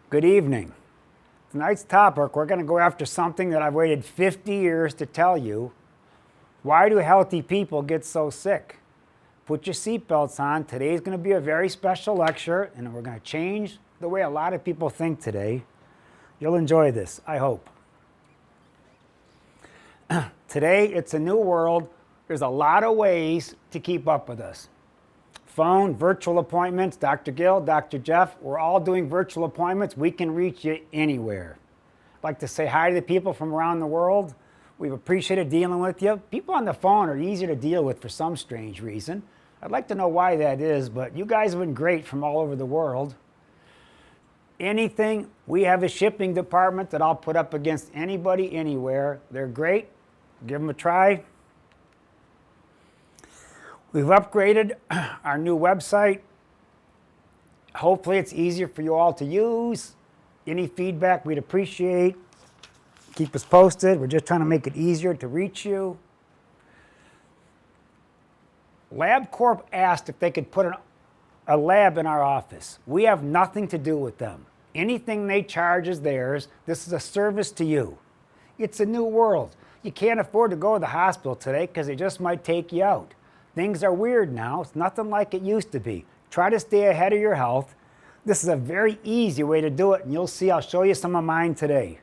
Good evening. Tonight's topic, we're going to go after something that I've waited 50 years to tell you. Why do healthy people get so sick? Put your seatbelts on. Today's going to be a very special lecture, and we're going to change the way a lot of people think today. You'll enjoy this, I hope. Today, it's a new world. There's a lot of ways to keep up with us. Phone, virtual appointments, Dr. Gill, Dr. Jeff, we're all doing virtual appointments. We can reach you anywhere. I'd like to say hi to the people from around the world. We've appreciated dealing with you. People on the phone are easier to deal with for some strange reason. I'd like to know why that is, but you guys have been great from all over the world. Anything, we have a shipping department that I'll put up against anybody, anywhere. They're great. Give them a try. We've upgraded our new website. Hopefully it's easier for you all to use. Any feedback we'd appreciate. Keep us posted. We're just trying to make it easier to reach you. LabCorp asked if they could put a lab in our office. We have nothing to do with them. Anything they charge is theirs. This is a service to you. It's a new world. You can't afford to go to the hospital today because they just might take you out. Things are weird now. It's nothing like it used to be. Try to stay ahead of your health. This is a very easy way to do it, and you'll see I'll show you some of mine today.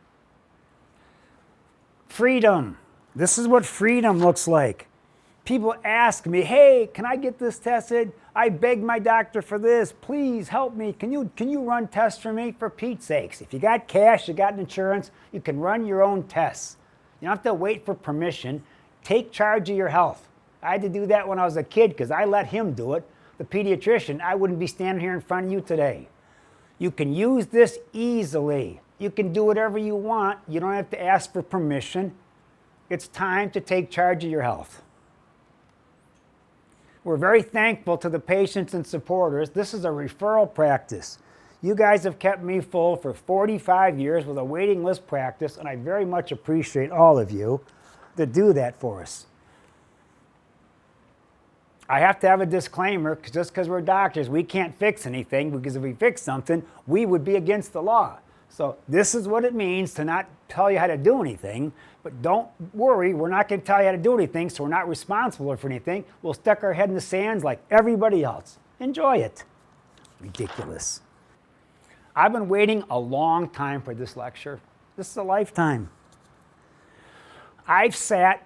Freedom. This is what freedom looks like. People ask me, hey, can I get this tested? I begged my doctor for this. Please help me. Can you run tests for me? For Pete's sakes. If you got cash, you got insurance, you can run your own tests. You don't have to wait for permission. Take charge of your health. I had to do that when I was a kid because I let him do it. The pediatrician, I wouldn't be standing here in front of you today. You can use this easily. You can do whatever you want. You don't have to ask for permission. It's time to take charge of your health. We're very thankful to the patients and supporters. This is a referral practice. You guys have kept me full for 45 years with a waiting list practice, and I very much appreciate all of you that do that for us. I have to have a disclaimer, because just because we're doctors, we can't fix anything, because if we fix something, we would be against the law. So this is what it means to not tell you how to do anything, but don't worry, we're not going to tell you how to do anything, so we're not responsible for anything. We'll stick our head in the sands like everybody else. Enjoy it. Ridiculous. I've been waiting a long time for this lecture. This is a lifetime. I've sat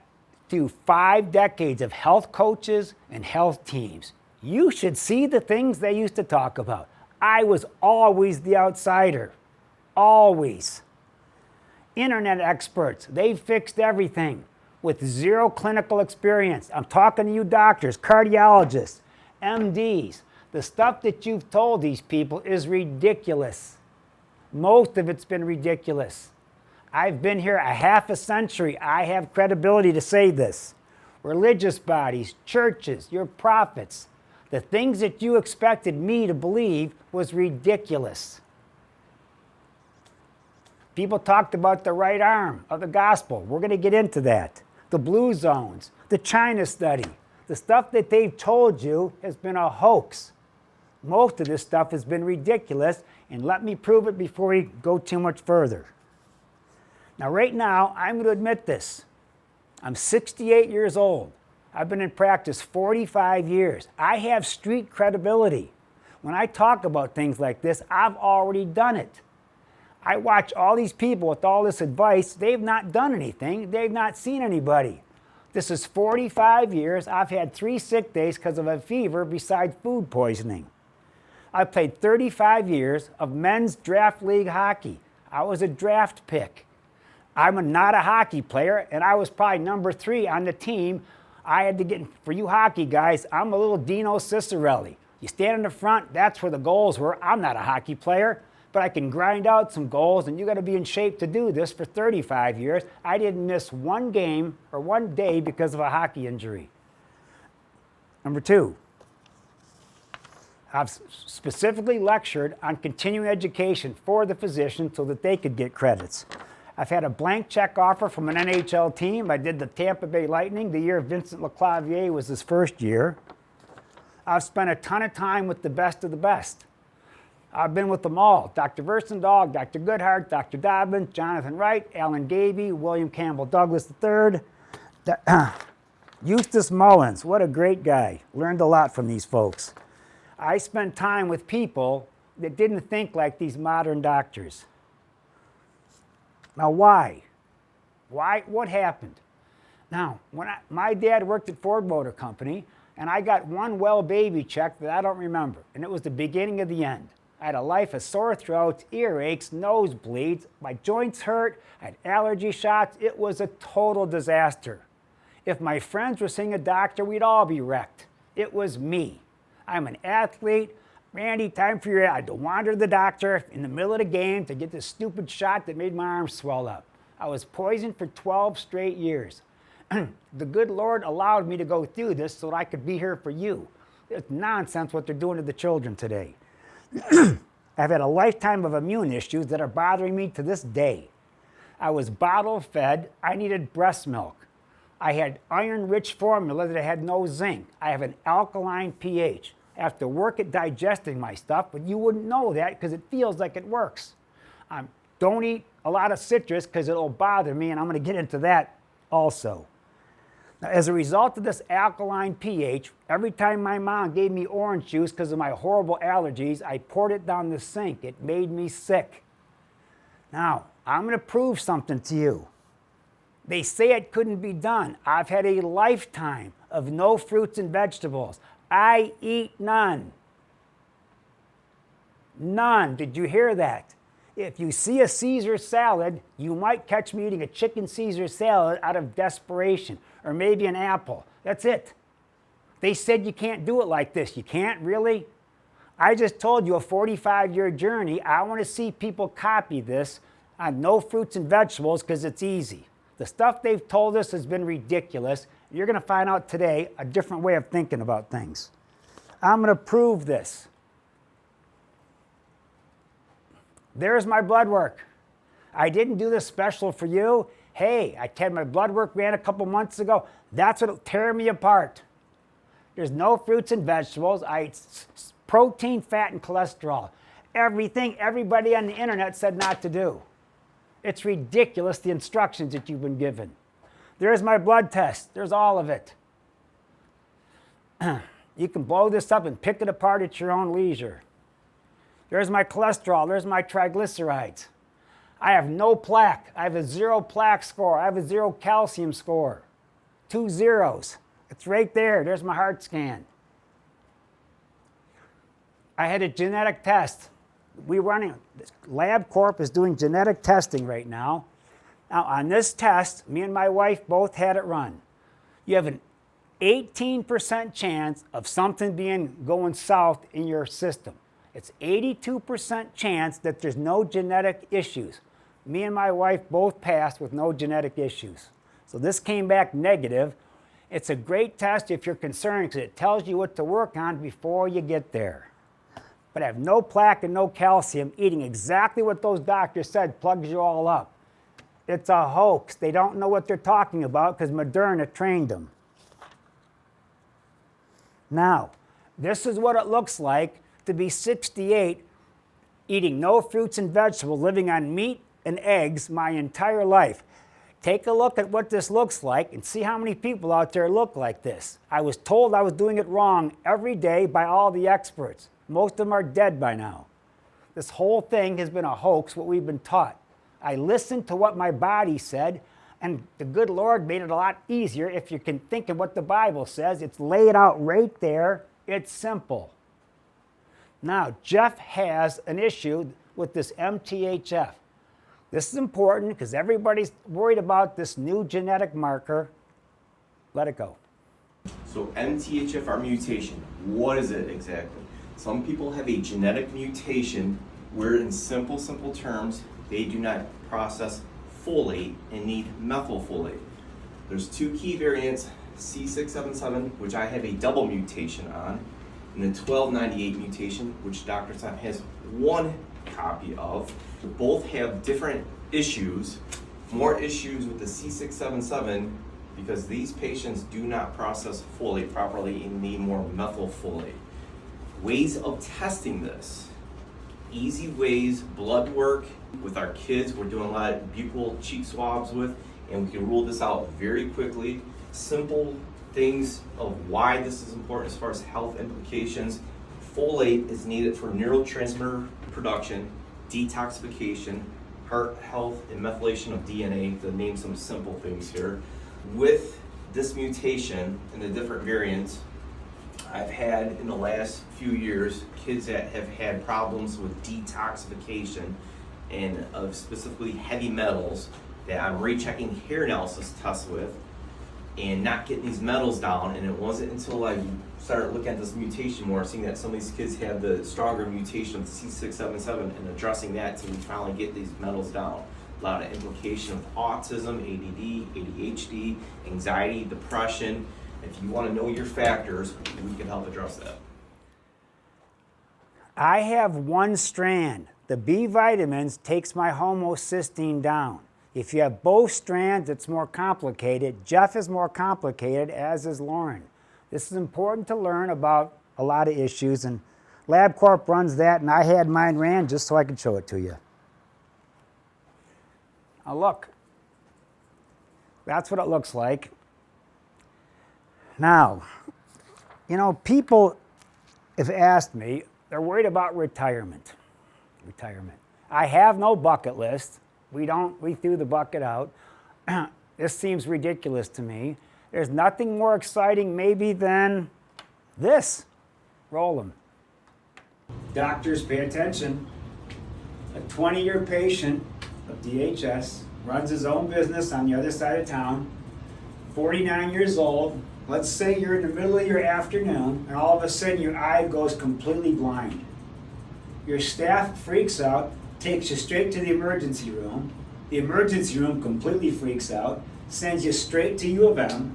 through 5 decades of health coaches and health teams. You should see the things they used to talk about. I was always the outsider. Always. Internet experts, they've fixed everything with zero clinical experience. I'm talking to you doctors, cardiologists, MDs. The stuff that you've told these people is ridiculous. Most of it's been ridiculous. I've been here a half a century. I have credibility to say this. Religious bodies, churches, your prophets, the things that you expected me to believe was ridiculous. People talked about the right arm of the gospel. We're going to get into that. The blue zones, the China study. The stuff that they've told you has been a hoax. Most of this stuff has been ridiculous, and let me prove it before we go too much further. Now, right now, I'm going to admit this. I'm 68 years old. I've been in practice 45 years. I have street credibility. When I talk about things like this, I've already done it. I watch all these people with all this advice. They've not done anything. They've not seen anybody. This is 45 years. I've had 3 sick days because of a fever besides food poisoning. I played 35 years of men's draft league hockey. I was a draft pick. I'm not a hockey player, and I was probably number 3 on the team. I had to get, for you hockey guys, I'm a little Dino Cicerelli. You stand in the front, that's where the goals were. I'm not a hockey player, but I can grind out some goals, and you got to be in shape to do this for 35 years. I didn't miss 1 game or 1 day because of a hockey injury. Number 2, I've specifically lectured on continuing education for the physician so that they could get credits. I've had a blank check offer from an NHL team. I did the Tampa Bay Lightning the year Vincent Leclavier was his first year. I've spent a ton of time with the best of the best. I've been with them all. Dr. Versendal, Dr. Goodhart, Dr. Dobbins, Jonathan Wright, Alan Gaby, William Campbell Douglas III, Eustace Mullins. What a great guy. Learned a lot from these folks. I spent time with people that didn't think like these modern doctors. Now, why? Why? What happened? Now, my dad worked at Ford Motor Company, and I got one well baby check that I don't remember, and it was the beginning of the end. I had a life of sore throats, earaches, nosebleeds, my joints hurt, I had allergy shots. It was a total disaster. If my friends were seeing a doctor, we'd all be wrecked. It was me. I'm an athlete. Randy, time for your... I had to wander to the doctor in the middle of the game to get this stupid shot that made my arms swell up. I was poisoned for 12 straight years. The good Lord allowed me to go through this so that I could be here for you. It's nonsense what they're doing to the children today. I've had a lifetime of immune issues that are bothering me to this day. I was bottle fed. I needed breast milk. I had iron-rich formula that had no zinc. I have an alkaline pH. I have to work at digesting my stuff, but you wouldn't know that because it feels like it works. Don't eat a lot of citrus because it'll bother me, and I'm going to get into that also. Now, as a result of this alkaline pH, every time my mom gave me orange juice because of my horrible allergies, I poured it down the sink. It made me sick. Now, I'm going to prove something to you. They say it couldn't be done. I've had a lifetime of no fruits and vegetables. I eat none. None. Did you hear that? If you see a Caesar salad, you might catch me eating a chicken Caesar salad out of desperation, or maybe an apple. That's it. They said you can't do it like this. You can't, really? I just told you a 45-year journey. I want to see people copy this on no fruits and vegetables because it's easy. The stuff they've told us has been ridiculous. You're going to find out today a different way of thinking about things. I'm going to prove this. There's my blood work. I didn't do this special for you. Hey, I had my blood work ran a couple months ago. That's what'll tear me apart. There's no fruits and vegetables. I eat protein, fat, and cholesterol. Everything everybody on the internet said not to do. It's ridiculous, the instructions that you've been given. There's my blood test. There's all of it. You can blow this up and pick it apart at your own leisure. There's my cholesterol. There's my triglycerides. I have no plaque. I have a 0 plaque score. I have a 0 calcium score. 2 zeros. It's right there. There's my heart scan. I had a genetic test. LabCorp is doing genetic testing right now. Now, on this test, me and my wife both had it run. You have an 18% chance of something going south in your system. It's 82% chance that there's no genetic issues. Me and my wife both passed with no genetic issues. So this came back negative. It's a great test if you're concerned because it tells you what to work on before you get there. But I have no plaque and no calcium. Eating exactly what those doctors said plugs you all up. It's a hoax. They don't know what they're talking about because Moderna trained them. Now, this is what it looks like to be 68, eating no fruits and vegetables, living on meat and eggs my entire life. Take a look at what this looks like and see how many people out there look like this. I was told I was doing it wrong every day by all the experts. Most of them are dead by now. This whole thing has been a hoax, what we've been taught. I listened to what my body said, and the good Lord made it a lot easier if you can think of what the Bible says. It's laid out right there. It's simple. Now, Jeff has an issue with this MTHF. This is important because everybody's worried about this new genetic marker. Let it go. So MTHFR mutation, what is it exactly? Some people have a genetic mutation where in simple terms, they do not process folate and need methylfolate. There's 2 key variants, C677, which I have a double mutation on, and the 1298 mutation, which Dr. Tom has 1 copy of. Both have different issues, more issues with the C677 because these patients do not process folate properly and need more methylfolate. Ways of testing this. easy ways, blood work with our kids. We're doing a lot of buccal cheek swabs with, and we can rule this out very quickly. Simple things of why this is important as far as health implications. Folate is needed for neurotransmitter production, detoxification, heart health, and methylation of DNA, to name some simple things here. With this mutation and the different variants, I've had in the last few years kids that have had problems with detoxification and of specifically heavy metals that I'm rechecking hair analysis tests with and not getting these metals down. And it wasn't until I started looking at this mutation more, seeing that some of these kids had the stronger mutation of C677 and addressing that to finally get these metals down. A lot of implication with autism, ADD, ADHD, anxiety, depression. If you want to know your factors, we can help address that. I have one strand. The B vitamins takes my homocysteine down. If you have both strands, it's more complicated. Jeff is more complicated, as is Lauren. This is important to learn about a lot of issues, and LabCorp runs that, and I had mine ran just so I could show it to you. Now look, that's what it looks like. Now, you know, people have asked me, they're worried about retirement. I have no bucket list. We threw the bucket out. This seems ridiculous to me. There's nothing more exciting maybe than this. Roll them. Doctors, pay attention. A 20-year patient of DHS runs his own business on the other side of town, 49 years old. Let's say you're in the middle of your afternoon and all of a sudden your eye goes completely blind. Your staff freaks out, takes you straight to the emergency room. The emergency room completely freaks out, sends you straight to U of M.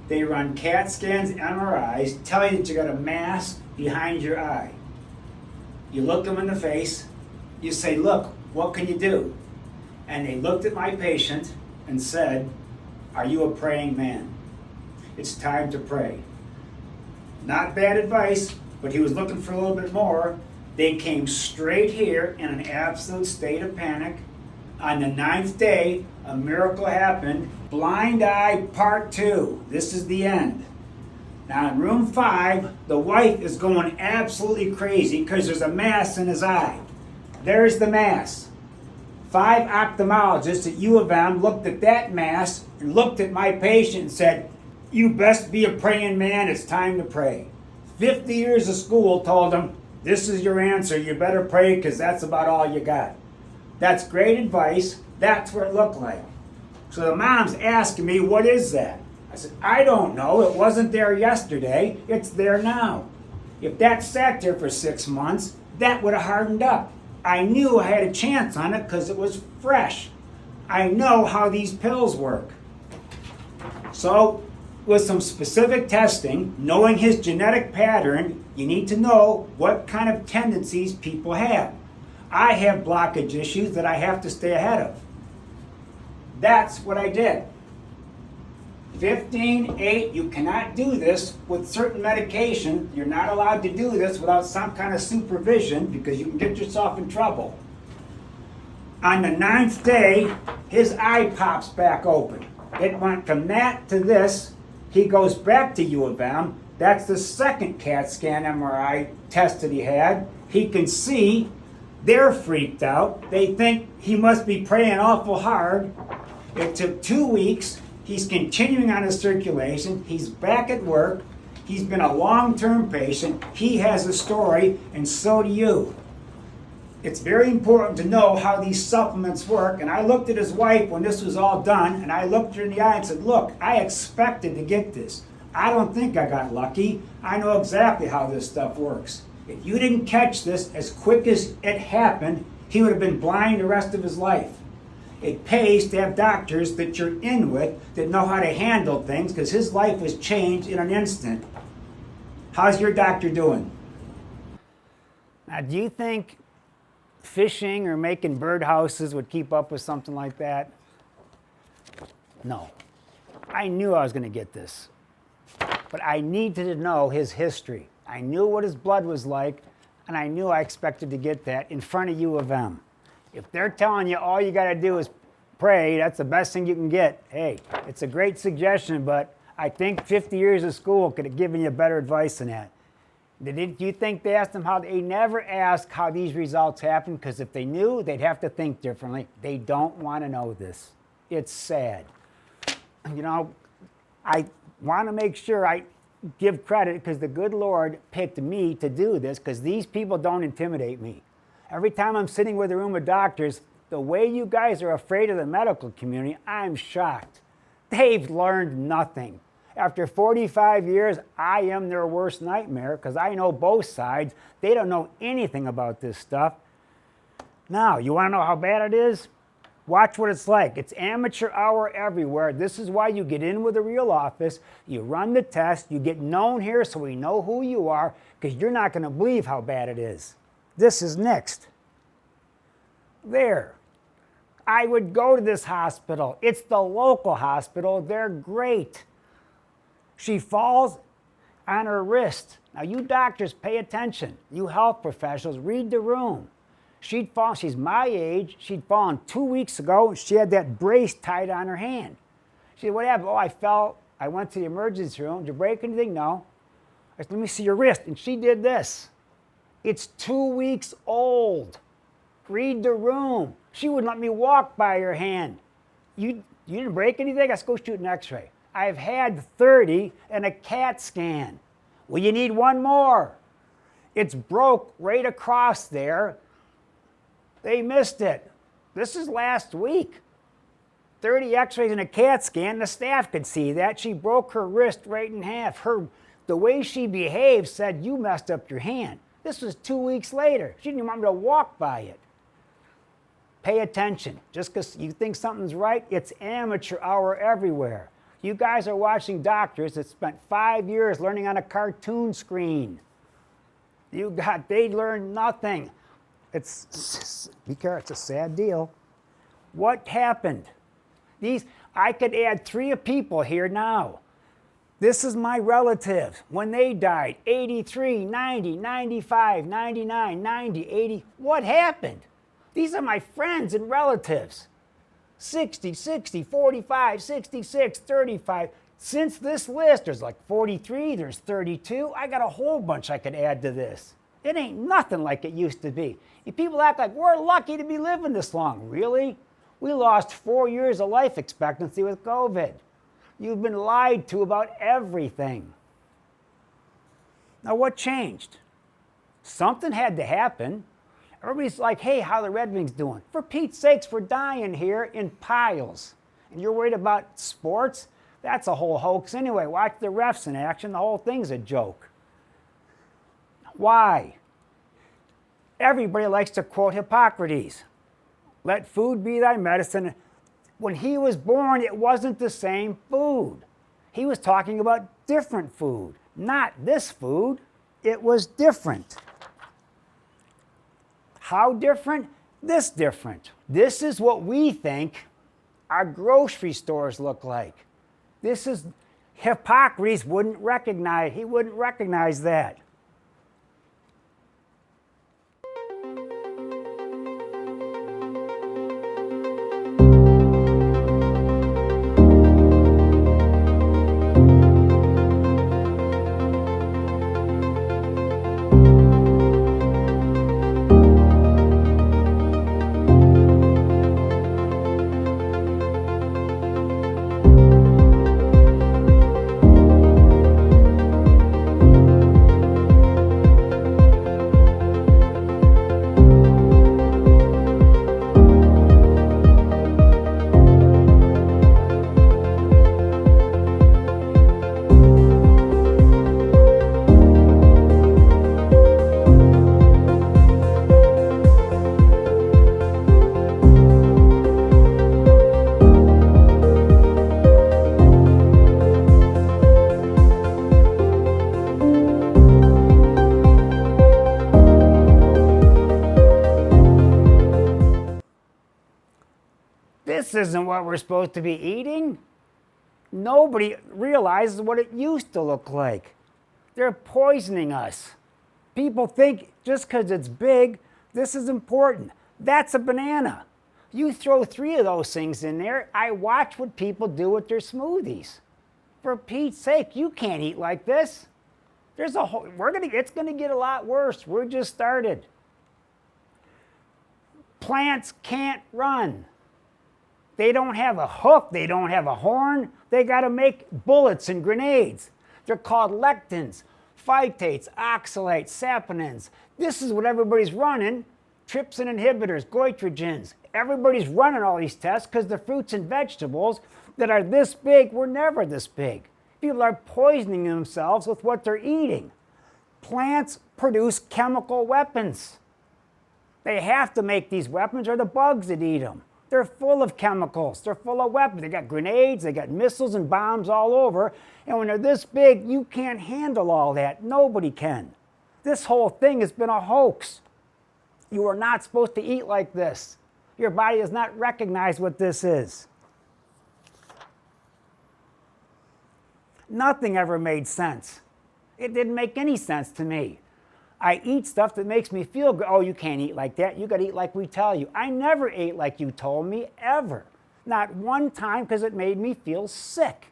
They run CAT scans, MRIs, tell you that you got a mass behind your eye. You look them in the face, you say, look, what can you do? And they looked at my patient and said, are you a praying man? It's time to pray. Not bad advice, but he was looking for a little bit more. They came straight here in an absolute state of panic. On the 9th day, a miracle happened. Blind eye part 2. This is the end. Now in room 5, the wife is going absolutely crazy because there's a mass in his eye. There's the mass. 5 ophthalmologists at U of M looked at that mass and looked at my patient and said, you best be a praying man, it's time to pray. 50 years of school told him, this is your answer, you better pray because that's about all you got. That's great advice, that's what it looked like. So the mom's asking me, what is that? I said, I don't know, it wasn't there yesterday, it's there now. If that sat there for 6 months, that would have hardened up. I knew I had a chance on it because it was fresh. I know how these pills work. So, with some specific testing, knowing his genetic pattern, you need to know what kind of tendencies people have. I have blockage issues that I have to stay ahead of. That's what I did. 15.8, you cannot do this with certain medication. You're not allowed to do this without some kind of supervision because you can get yourself in trouble. On the 9th day, his eye pops back open. It went from that to this. He goes back to U of M. That's the second CAT scan MRI test that he had. He can see. They're freaked out. They think he must be praying awful hard. It took 2 weeks. He's continuing on his circulation. He's back at work. He's been a long-term patient. He has a story, and so do you. It's very important to know how these supplements work. And I looked at his wife when this was all done, and I looked her in the eye and said, look, I expected to get this. I don't think I got lucky. I know exactly how this stuff works. If you didn't catch this as quick as it happened, he would have been blind the rest of his life. It pays to have doctors that you're in with that know how to handle things because his life was changed in an instant. How's your doctor doing? Now, do you think fishing or making birdhouses would keep up with something like that? No. I knew I was going to get this. But I needed to know his history. I knew what his blood was like. And I knew I expected to get that in front of U of M. If they're telling you all you got to do is pray, that's the best thing you can get. Hey, it's a great suggestion, but I think 50 years of school could have given you better advice than that. Do you think they asked them how? They never ask how these results happen, because if they knew, they'd have to think differently. They don't want to know this. It's sad. You know, I want to make sure I give credit, because the good Lord picked me to do this, because these people don't intimidate me. Every time I'm sitting with a room of doctors, the way you guys are afraid of the medical community, I'm shocked. They've learned nothing. After 45 years, I am their worst nightmare, because I know both sides. They don't know anything about this stuff. Now, you want to know how bad it is? Watch what it's like. It's amateur hour everywhere. This is why you get in with a real office, you run the test, you get known here so we know who you are, because you're not going to believe how bad it is. This is next. There. I would go to this hospital. It's the local hospital. They're great. She falls on her wrist. Now, you doctors, pay attention. You health professionals, read the room. She'd fallen, she's my age, she'd fallen 2 weeks ago, and she had that brace tied on her hand. She said, what happened? Oh, I fell, I went to the emergency room. Did you break anything? No. I said, let me see your wrist. And she did this. It's 2 weeks old. Read the room. She wouldn't let me walk by her hand. You didn't break anything? Let's go shoot an x-ray. I've had 30 and a CAT scan. Well, you need one more. It's broke right across there. They missed it. This is last week. 30 x-rays and a CAT scan. The staff could see that. She broke her wrist right in half. The way she behaved said, you messed up your hand. This was 2 weeks later. She didn't even want me to walk by it. Pay attention. Just because you think something's right, it's amateur hour everywhere. You guys are watching doctors that spent 5 years learning on a cartoon screen. They learned nothing. Be careful, it's a sad deal. What happened? I could add 3 people here now. This is my relatives. When they died, 83, 90, 95, 99, 90, 80. What happened? These are my friends and relatives. 60, 60, 45, 66, 35. Since this list, there's like 43, there's 32. I got a whole bunch I could add to this. It ain't nothing like it used to be. And people act like we're lucky to be living this long. Really? We lost 4 years of life expectancy with COVID. You've been lied to about everything. Now, what changed? Something had to happen. Everybody's like, hey, how are the Red Wings doing? For Pete's sakes, we're dying here in piles. And you're worried about sports? That's a whole hoax anyway. Watch the refs in action. The whole thing's a joke. Why? Everybody likes to quote Hippocrates. Let food be thy medicine. When he was born, it wasn't the same food. He was talking about different food. Not this food. It was different. How different? This different. This is what we think our grocery stores look like. This is, Hippocrates wouldn't recognize, he wouldn't recognize that. This isn't what we're supposed to be eating. Nobody realizes what it used to look like. They're poisoning us. People think just because it's big, this is important. That's a banana. You throw 3 of those things in there, I watch what people do with their smoothies. For Pete's sake, you can't eat like this. It's gonna get a lot worse. We're just started. Plants can't run. They don't have a hook, they don't have a horn, they gotta make bullets and grenades. They're called lectins, phytates, oxalates, saponins. This is what everybody's running. Trypsin inhibitors, goitrogens. Everybody's running all these tests because the fruits and vegetables that are this big were never this big. People are poisoning themselves with what they're eating. Plants produce chemical weapons. They have to make these weapons or the bugs that eat them. They're full of chemicals. They're full of weapons. They got grenades, they got missiles and bombs all over. And when they're this big, you can't handle all that. Nobody can. This whole thing has been a hoax. You are not supposed to eat like this. Your body does not recognize what this is. Nothing ever made sense. It didn't make any sense to me. I eat stuff that makes me feel good. Oh, you can't eat like that. You got to eat like we tell you. I never ate like you told me, ever. Not one time, because it made me feel sick.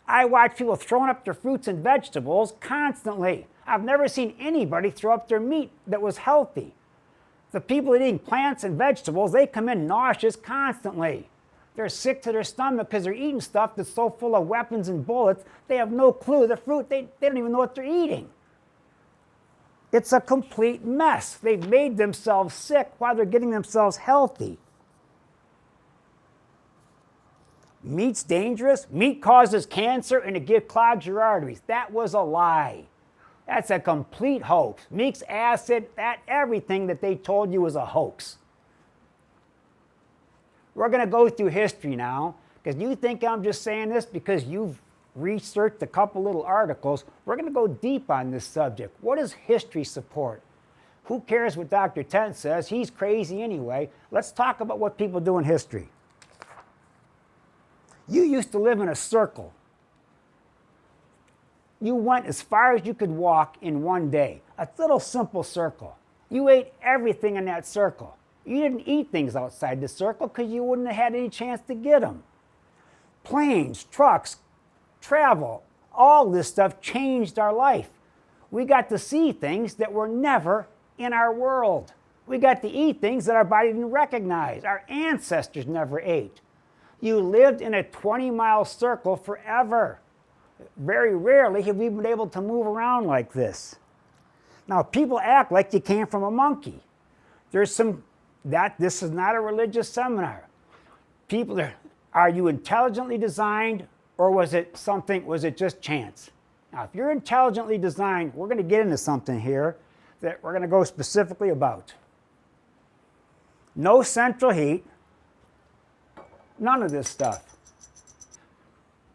I watch people throwing up their fruits and vegetables constantly. I've never seen anybody throw up their meat that was healthy. The people eating plants and vegetables, they come in nauseous constantly. They're sick to their stomach because they're eating stuff that's so full of weapons and bullets, they have no clue. The fruit, they don't even know what they're eating. It's a complete mess. They've made themselves sick while they're getting themselves healthy. Meat's dangerous. Meat causes cancer and it clogs your arteries. That was a lie. That's a complete hoax. Meat's acid, everything that they told you was a hoax. We're going to go through history now, because you think I'm just saying this because you've researched a couple little articles. We're going to go deep on this subject. What does history support? Who cares what Dr. Tent says? He's crazy anyway. Let's talk about what people do in history. You used to live in a circle. You went as far as you could walk in one day. A little simple circle. You ate everything in that circle. You didn't eat things outside the circle because you wouldn't have had any chance to get them. Planes, trucks, travel, all this stuff changed our life. We got to see things that were never in our world. We got to eat things that our body didn't recognize. Our ancestors never ate. You lived in a 20-mile circle forever. Very rarely have we been able to move around like this. Now, people act like you came from a monkey. This is not a religious seminar. Are you intelligently designed, or was it just chance? Now, if you're intelligently designed, we're going to get into something here that we're going to go specifically about. No central heat, none of this stuff.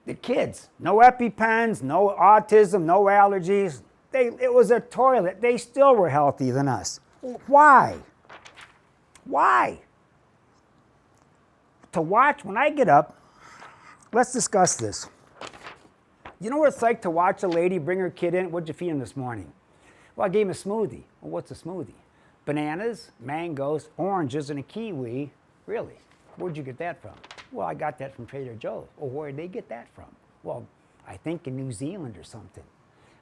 The kids, no EpiPens, no autism, no allergies. It was a toilet. They still were healthier than us. Why? Why? To watch, when I get up, let's discuss this. You know what it's like to watch a lady bring her kid in? What'd you feed him this morning? Well, I gave him a smoothie. Well, what's a smoothie? Bananas, mangoes, oranges, and a kiwi. Really? Where'd you get that from? Well, I got that from Trader Joe's. Well, where did they get that from? Well, I think in New Zealand or something.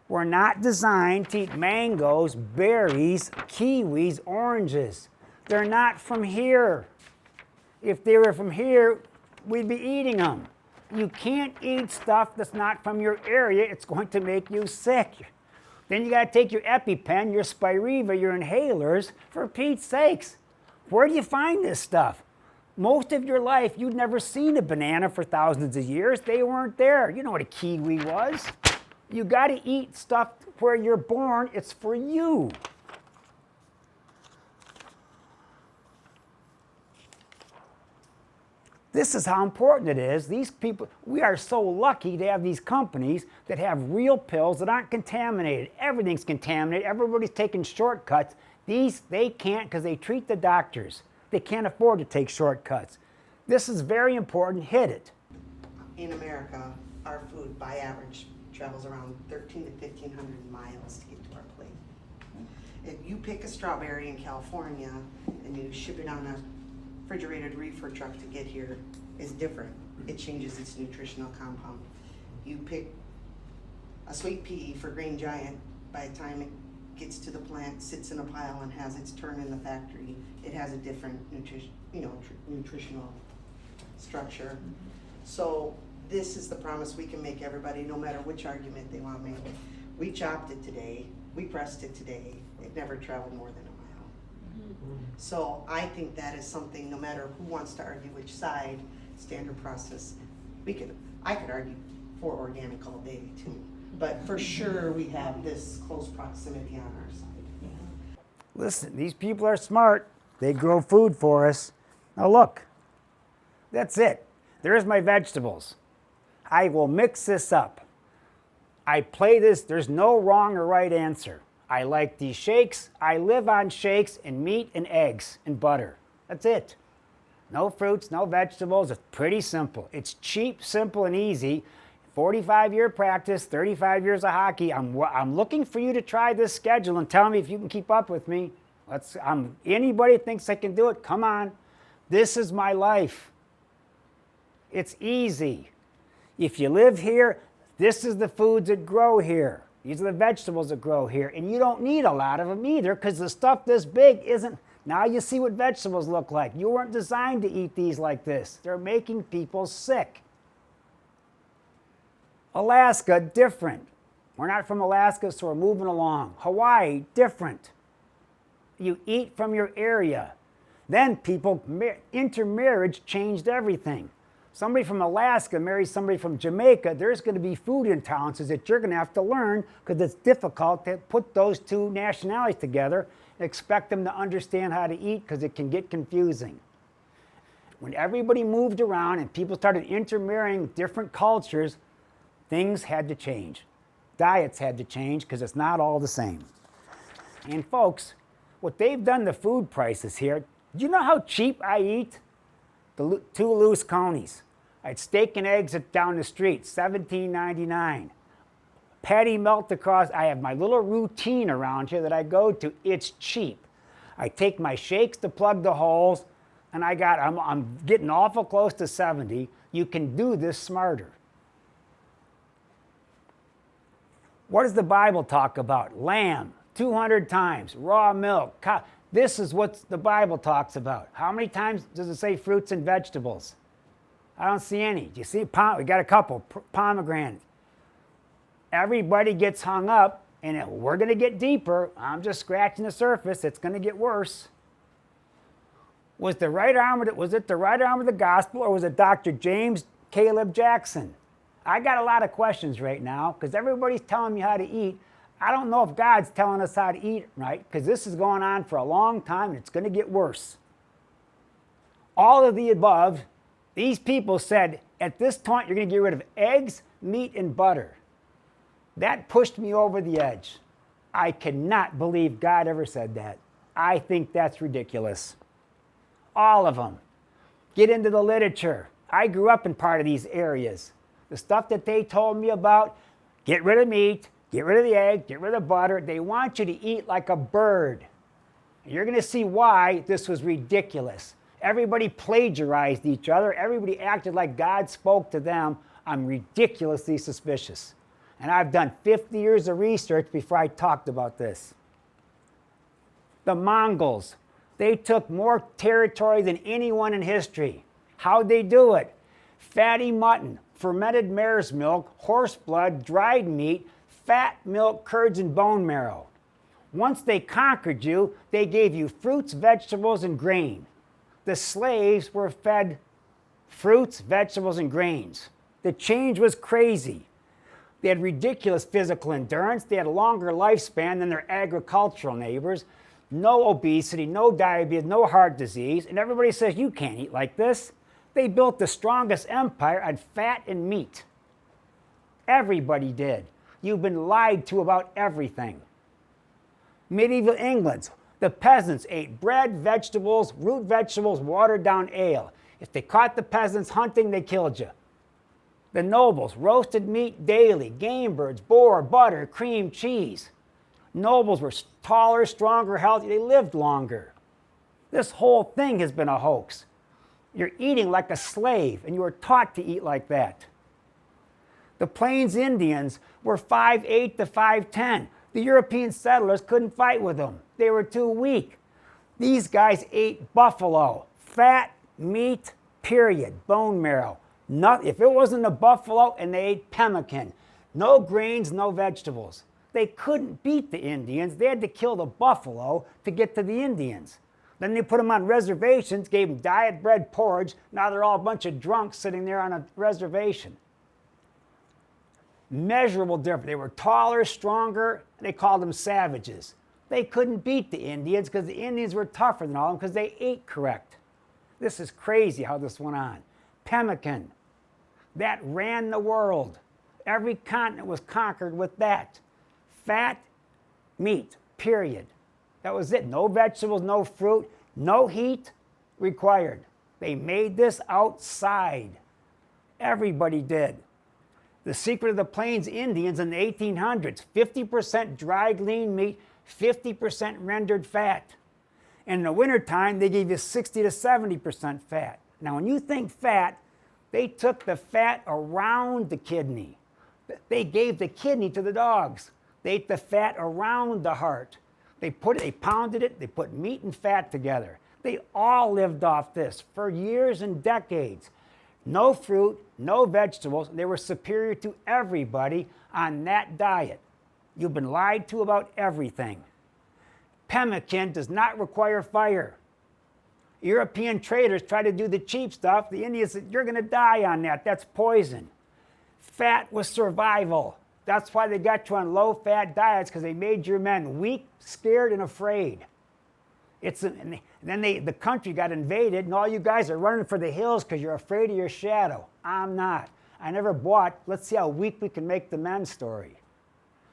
We're not designed to eat mangoes, berries, kiwis, oranges. They're not from here. If they were from here, we'd be eating them. You can't eat stuff that's not from your area. It's going to make you sick. Then you got to take your EpiPen, your Spiriva, your inhalers, for Pete's sakes. Where do you find this stuff? Most of your life, you'd never seen a banana for thousands of years. They weren't there. You know what a kiwi was. You got to eat stuff where you're born. It's for you. This is how important it is. These people, we are so lucky to have these companies that have real pills that aren't contaminated. Everything's contaminated. Everybody's taking shortcuts. They can't because they treat the doctors. They can't afford to take shortcuts. This is very important. Hit it. In America, our food, by average, travels around 1,300 to 1,500 miles to get to our plate. If you pick a strawberry in California and you ship it on a refrigerated reefer truck to get here, it's different. It changes its nutritional compound. You pick a sweet pea for Green Giant, by the time it gets to the plant, sits in a pile and has its turn in the factory, it has a different nutritional structure. So this is the promise we can make everybody, no matter which argument they want to make. We chopped it today, we pressed it today, it never traveled more than a mile. So I think that is something, no matter who wants to argue which side, standard process, I could argue for organic all day too. But for sure, we have this close proximity on our side. Listen, these people are smart. They grow food for us. Now look, that's it. There's my vegetables. I will mix this up. I play this, there's no wrong or right answer. I like these shakes. I live on shakes and meat and eggs and butter. That's it. No fruits, no vegetables. It's pretty simple. It's cheap, simple, and easy. 45-year practice, 35 years of hockey. I'm looking for you to try this schedule and tell me if you can keep up with me. Anybody thinks I can do it, come on. This is my life. It's easy. If you live here, this is the foods that grow here. These are the vegetables that grow here. And you don't need a lot of them either, because the stuff this big isn't. Now you see what vegetables look like. You weren't designed to eat these like this. They're making people sick. Alaska, different. We're not from Alaska, so we're moving along. Hawaii, different. You eat from your area. Then intermarriage changed everything. Somebody from Alaska marries somebody from Jamaica, there's going to be food intolerances that you're going to have to learn, because it's difficult to put those two nationalities together and expect them to understand how to eat, because it can get confusing. When everybody moved around and people started intermarrying with different cultures, things had to change. Diets had to change, because it's not all the same. And folks, what they've done to food prices here, do you know how cheap I eat? The two loose conies. I had steak and eggs down the street, $17.99. Patty melt across. I have my little routine around here that I go to. It's cheap. I take my shakes to plug the holes, and I'm getting awful close to 70. You can do this smarter. What does the Bible talk about? Lamb, 200 times. Raw milk. This is what the Bible talks about. How many times does it say fruits and vegetables? I don't see any. Do you see? We got a couple. Pomegranate. Everybody gets hung up, and we're going to get deeper. I'm just scratching the surface. It's going to get worse. Was it the right arm of the gospel, or was it Dr. James Caleb Jackson? I got a lot of questions right now, because everybody's telling me how to eat. I don't know if God's telling us how to eat right, because this is going on for a long time, and it's going to get worse. All of the above, these people said, at this point, you're going to get rid of eggs, meat, and butter. That pushed me over the edge. I cannot believe God ever said that. I think that's ridiculous. All of them. Get into the literature. I grew up in part of these areas. The stuff that they told me about, get rid of meat, get rid of the egg, get rid of butter. They want you to eat like a bird. And you're going to see why this was ridiculous. Everybody plagiarized each other. Everybody acted like God spoke to them. I'm ridiculously suspicious. And I've done 50 years of research before I talked about this. The Mongols, they took more territory than anyone in history. How'd they do it? Fatty mutton, fermented mare's milk, horse blood, dried meat, fat, milk, curds, and bone marrow. Once they conquered you, they gave you fruits, vegetables, and grain. The slaves were fed fruits, vegetables, and grains. The change was crazy. They had ridiculous physical endurance. They had a longer lifespan than their agricultural neighbors. No obesity, no diabetes, no heart disease. And everybody says, you can't eat like this. They built the strongest empire on fat and meat. Everybody did. You've been lied to about everything. Medieval England, the peasants ate bread, vegetables, root vegetables, watered down ale. If they caught the peasants hunting, they killed you. The nobles roasted meat daily, game birds, boar, butter, cream, cheese. Nobles were taller, stronger, healthier. They lived longer. This whole thing has been a hoax. You're eating like a slave, and you were taught to eat like that. The Plains Indians were 5'8" to 5'10". The European settlers couldn't fight with them. They were too weak. These guys ate buffalo, fat, meat, period, bone marrow. If it wasn't a buffalo, and they ate pemmican. No grains, no vegetables. They couldn't beat the Indians. They had to kill the buffalo to get to the Indians. Then they put them on reservations, gave them diet bread porridge. Now they're all a bunch of drunks sitting there on a reservation. Measurable difference. They were taller, stronger. They called them savages. They couldn't beat the Indians because the Indians were tougher than all of them because they ate correct. This is crazy how this went on. Pemmican. That ran the world. Every continent was conquered with that. Fat, meat, period. That was it. No vegetables, no fruit, no heat required. They made this outside. Everybody did. The secret of the Plains Indians in the 1800s, 50% dried lean meat, 50% rendered fat. And in the wintertime, they gave you 60 to 70% fat. Now, when you think fat, they took the fat around the kidney. They gave the kidney to the dogs. They ate the fat around the heart. They pounded it, they put meat and fat together. They all lived off this for years and decades. No fruit, no vegetables. They were superior to everybody on that diet. You've been lied to about everything. Pemmican does not require fire. European traders try to do the cheap stuff. The Indians said, you're going to die on that. That's poison. Fat was survival. That's why they got you on low-fat diets, because they made your men weak, scared, and afraid. And then the country got invaded, and all you guys are running for the hills because you're afraid of your shadow. I'm not. I never bought, let's see how weak we can make the men story.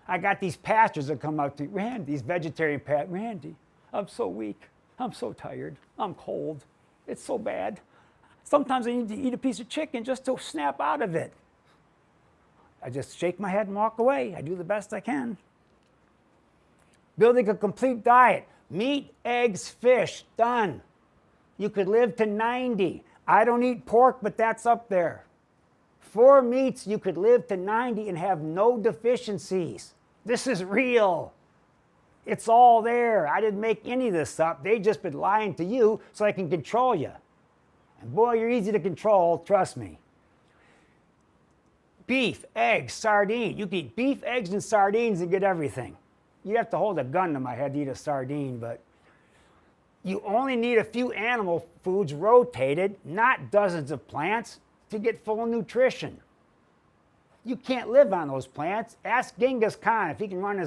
I got these pastors that come up to me, Randy, these vegetarian pastors, Randy, I'm so weak. I'm so tired. I'm cold. It's so bad. Sometimes I need to eat a piece of chicken just to snap out of it. I just shake my head and walk away. I do the best I can. Building a complete diet. Meat, eggs, fish, done. You could live to 90. I don't eat pork, but that's up there. 4 meats, you could live to 90 and have no deficiencies. This is real. It's all there. I didn't make any of this up. They just been lying to you so I can control you. And boy, you're easy to control, trust me. Beef, eggs, sardine. You can eat beef, eggs, and sardines and get everything. You have to hold a gun to my head to eat a sardine, but you only need a few animal foods rotated, not dozens of plants, to get full nutrition. You can't live on those plants. Ask Genghis Khan if he can run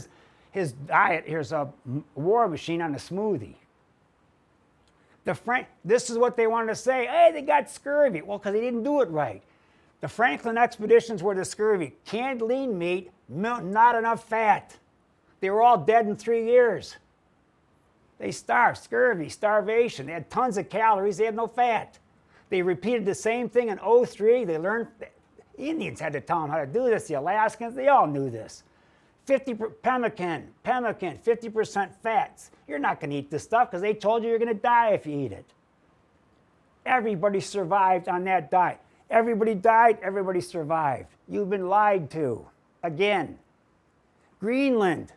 his diet. Here's a war machine on a smoothie. This is what they wanted to say. Hey, they got scurvy. Well, because they didn't do it right. The Franklin expeditions were the scurvy. Canned lean meat, milk, not enough fat. They were all dead in 3 years. They starved, scurvy, starvation. They had tons of calories, they had no fat. They repeated the same thing in 03. They learned, the Indians had to tell them how to do this, the Alaskans, they all knew this. Pemmican, 50% fats. You're not going to eat this stuff because they told you you're going to die if you eat it. Everybody survived on that diet. Everybody died, everybody survived. You've been lied to. Again. Greenland.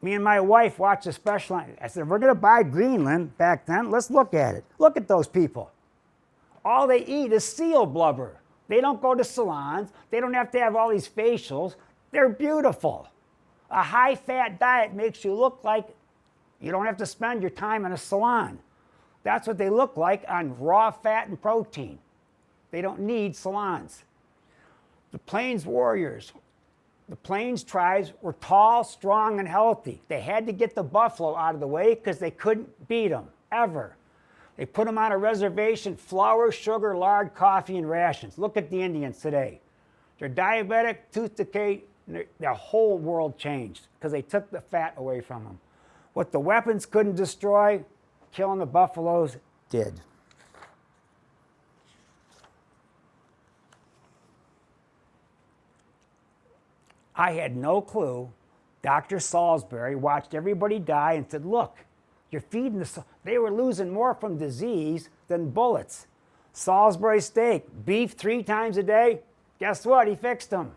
Me and my wife watched a special. I said, we're going to buy Greenland back then. Let's look at it. Look at those people. All they eat is seal blubber. They don't go to salons. They don't have to have all these facials. They're beautiful. A high-fat diet makes you look like you don't have to spend your time in a salon. That's what they look like on raw fat and protein. They don't need salons. The Plains warriors, the Plains tribes were tall, strong, and healthy. They had to get the buffalo out of the way because they couldn't beat them, ever. They put them on a reservation, flour, sugar, lard, coffee, and rations. Look at the Indians today. They're diabetic, tooth decay, their whole world changed because they took the fat away from them. What the weapons couldn't destroy, killing the buffaloes did. I had no clue Dr. Salisbury watched everybody die and said, look, you're feeding they were losing more from disease than bullets. Salisbury steak, beef 3 times a day, guess what? He fixed them.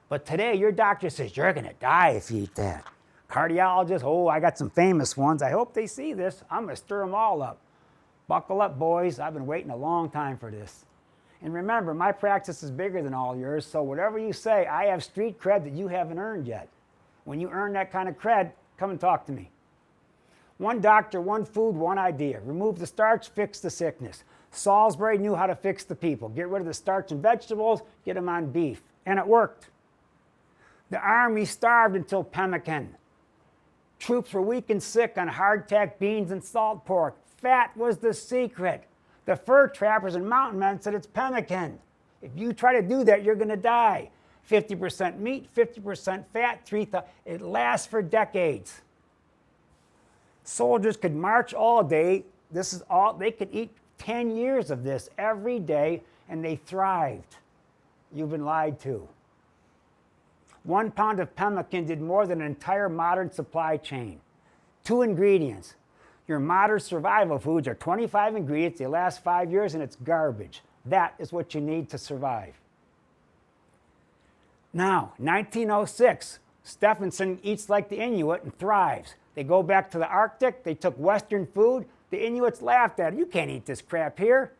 But today, your doctor says, you're going to die if you eat that. Cardiologist, oh, I got some famous ones. I hope they see this. I'm going to stir them all up. Buckle up, boys. I've been waiting a long time for this. And remember, my practice is bigger than all yours, so whatever you say, I have street cred that you haven't earned yet. When you earn that kind of cred, come and talk to me. One doctor, one food, one idea. Remove the starch, fix the sickness. Salisbury knew how to fix the people. Get rid of the starch in vegetables, get them on beef. And it worked. The army starved until pemmican. Troops were weak and sick on hardtack beans and salt pork. Fat was the secret. The fur trappers and mountain men said it's pemmican. If you try to do that, you're going to die. 50% meat, 50% fat, 3,000. It lasts for decades. Soldiers could march all day. This is all they could eat 10 years of this every day, and they thrived. You've been lied to. 1 pound of pemmican did more than an entire modern supply chain. 2 ingredients. Your modern survival foods are 25 ingredients, they last 5 years, and it's garbage. That is what you need to survive. Now, 1906, Stephenson eats like the Inuit and thrives. They go back to the Arctic, they took Western food, the Inuits laughed at him. You can't eat this crap here.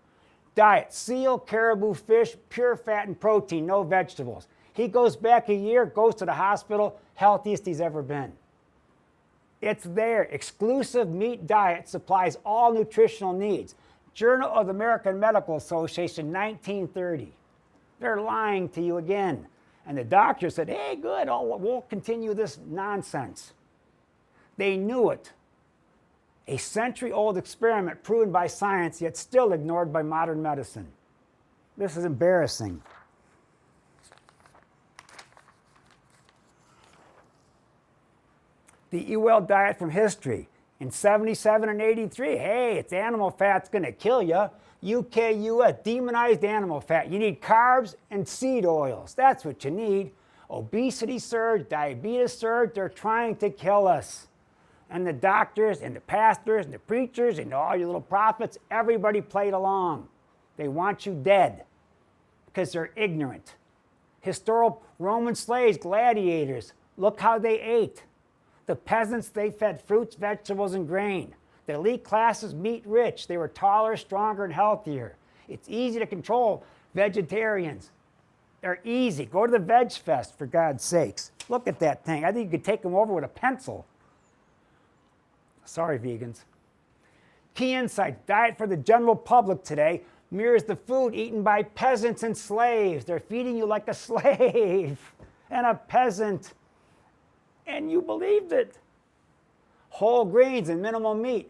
Diet, seal, caribou, fish, pure fat and protein, no vegetables. He goes back a year, goes to the hospital, healthiest he's ever been. It's there. Exclusive meat diet supplies all nutritional needs. Journal of the American Medical Association, 1930. They're lying to you again. And the doctor said, hey, good, we'll continue this nonsense. They knew it. A century-old experiment proven by science, yet still ignored by modern medicine. This is embarrassing. The Ewell diet from history. In 77 and 83, hey, it's animal fat's going to kill you. UK-US, demonized animal fat. You need carbs and seed oils. That's what you need. Obesity surge, diabetes surge, they're trying to kill us. And the doctors and the pastors and the preachers and all your little prophets, everybody played along. They want you dead because they're ignorant. Historical Roman slaves, gladiators, look how they ate. The peasants, they fed fruits, vegetables, and grain. The elite classes, meat rich. They were taller, stronger, and healthier. It's easy to control vegetarians. They're easy. Go to the Veg Fest, for God's sakes. Look at that thing. I think you could take them over with a pencil. Sorry, vegans. Key insight. Diet for the general public today mirrors the food eaten by peasants and slaves. They're feeding you like a slave and a peasant. And you believed it. Whole grains and minimal meat.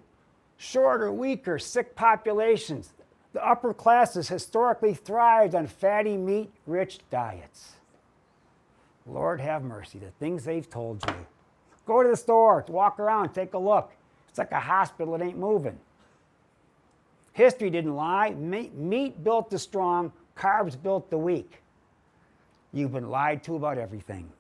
Shorter, weaker, sick populations. The upper classes historically thrived on fatty, meat-rich diets. Lord have mercy, the things they've told you. Go to the store, walk around, take a look. It's like a hospital, it ain't moving. History didn't lie. Meat built the strong, carbs built the weak. You've been lied to about everything.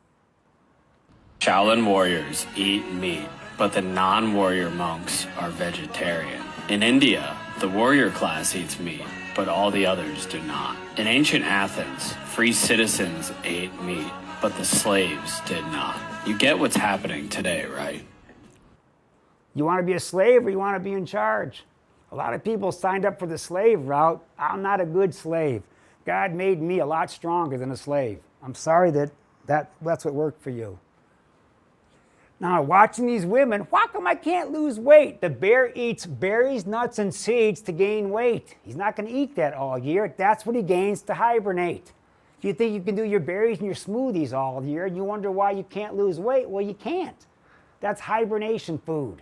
Shaolin warriors eat meat, but the non-warrior monks are vegetarian. In India, the warrior class eats meat, but all the others do not. In ancient Athens, free citizens ate meat, but the slaves did not. You get what's happening today, right? You want to be a slave or you want to be in charge? A lot of people signed up for the slave route. I'm not a good slave. God made me a lot stronger than a slave. I'm sorry that's what worked for you. Now, watching these women, how come I can't lose weight? The bear eats berries, nuts, and seeds to gain weight. He's not going to eat that all year. That's what he gains to hibernate. Do you think you can do your berries and your smoothies all year and you wonder why you can't lose weight? Well, you can't. That's hibernation food.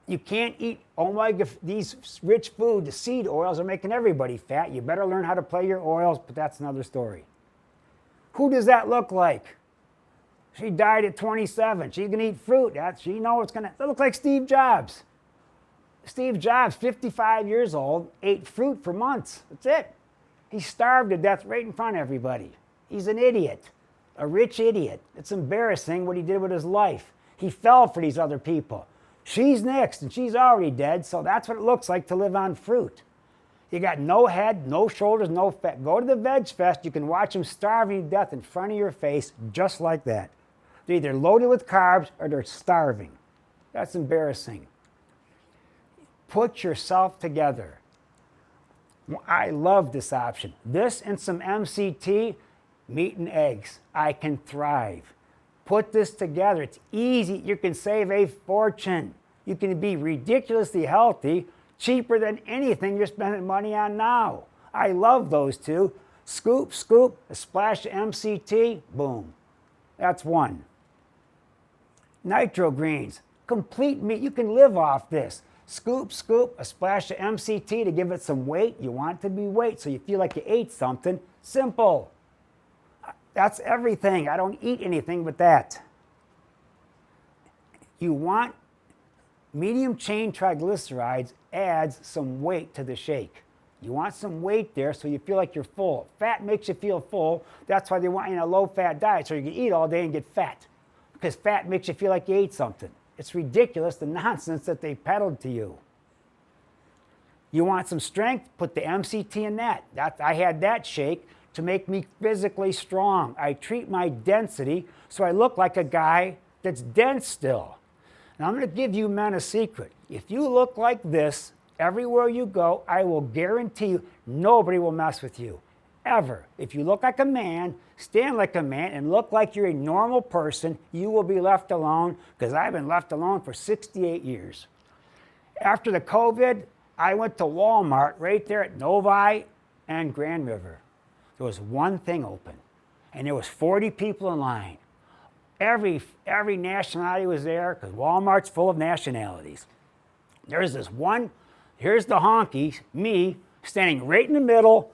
You can't eat omega, these rich food, the seed oils are making everybody fat. You better learn how to play your oils, but that's another story. Who does that look like? She died at 27. She's going to eat fruit. She knows it's going to look like Steve Jobs. Steve Jobs, 55 years old, ate fruit for months. That's it. He starved to death right in front of everybody. He's an idiot. A rich idiot. It's embarrassing what he did with his life. He fell for these other people. She's next, and she's already dead, so that's what it looks like to live on fruit. You got no head, no shoulders, no fat. Go to the Veg Fest, you can watch them starving to death in front of your face, just like that. They're either loaded with carbs or they're starving. That's embarrassing. Put yourself together. I love this option. This and some MCT, meat and eggs. I can thrive. Put this together. It's easy. You can save a fortune. You can be ridiculously healthy, cheaper than anything you're spending money on now. I love those two. Scoop, scoop, a splash of MCT, boom. That's one. Nitro greens, complete meat. You can live off this. Scoop, scoop, a splash of MCT to give it some weight. You want it to be weight so you feel like you ate something. Simple. That's everything. I don't eat anything but that. You want medium chain triglycerides adds some weight to the shake. You want some weight there so you feel like you're full. Fat makes you feel full. That's why they want you in a low-fat diet so you can eat all day and get fat. Because fat makes you feel like you ate something. It's ridiculous, the nonsense that they peddled to you. You want some strength? Put the MCT in that. I had that shake to make me physically strong. I treat my density so I look like a guy that's dense still. Now I'm going to give you men a secret. If you look like this everywhere you go, I will guarantee you nobody will mess with you. Ever. If you look like a man, stand like a man, and look like you're a normal person, you will be left alone, because I've been left alone for 68 years. After the COVID, I went to Walmart right there at Novi and Grand River. There was one thing open, and there was 40 people in line. Every nationality was there, because Walmart's full of nationalities. There's this one, here's the honky, me, standing right in the middle,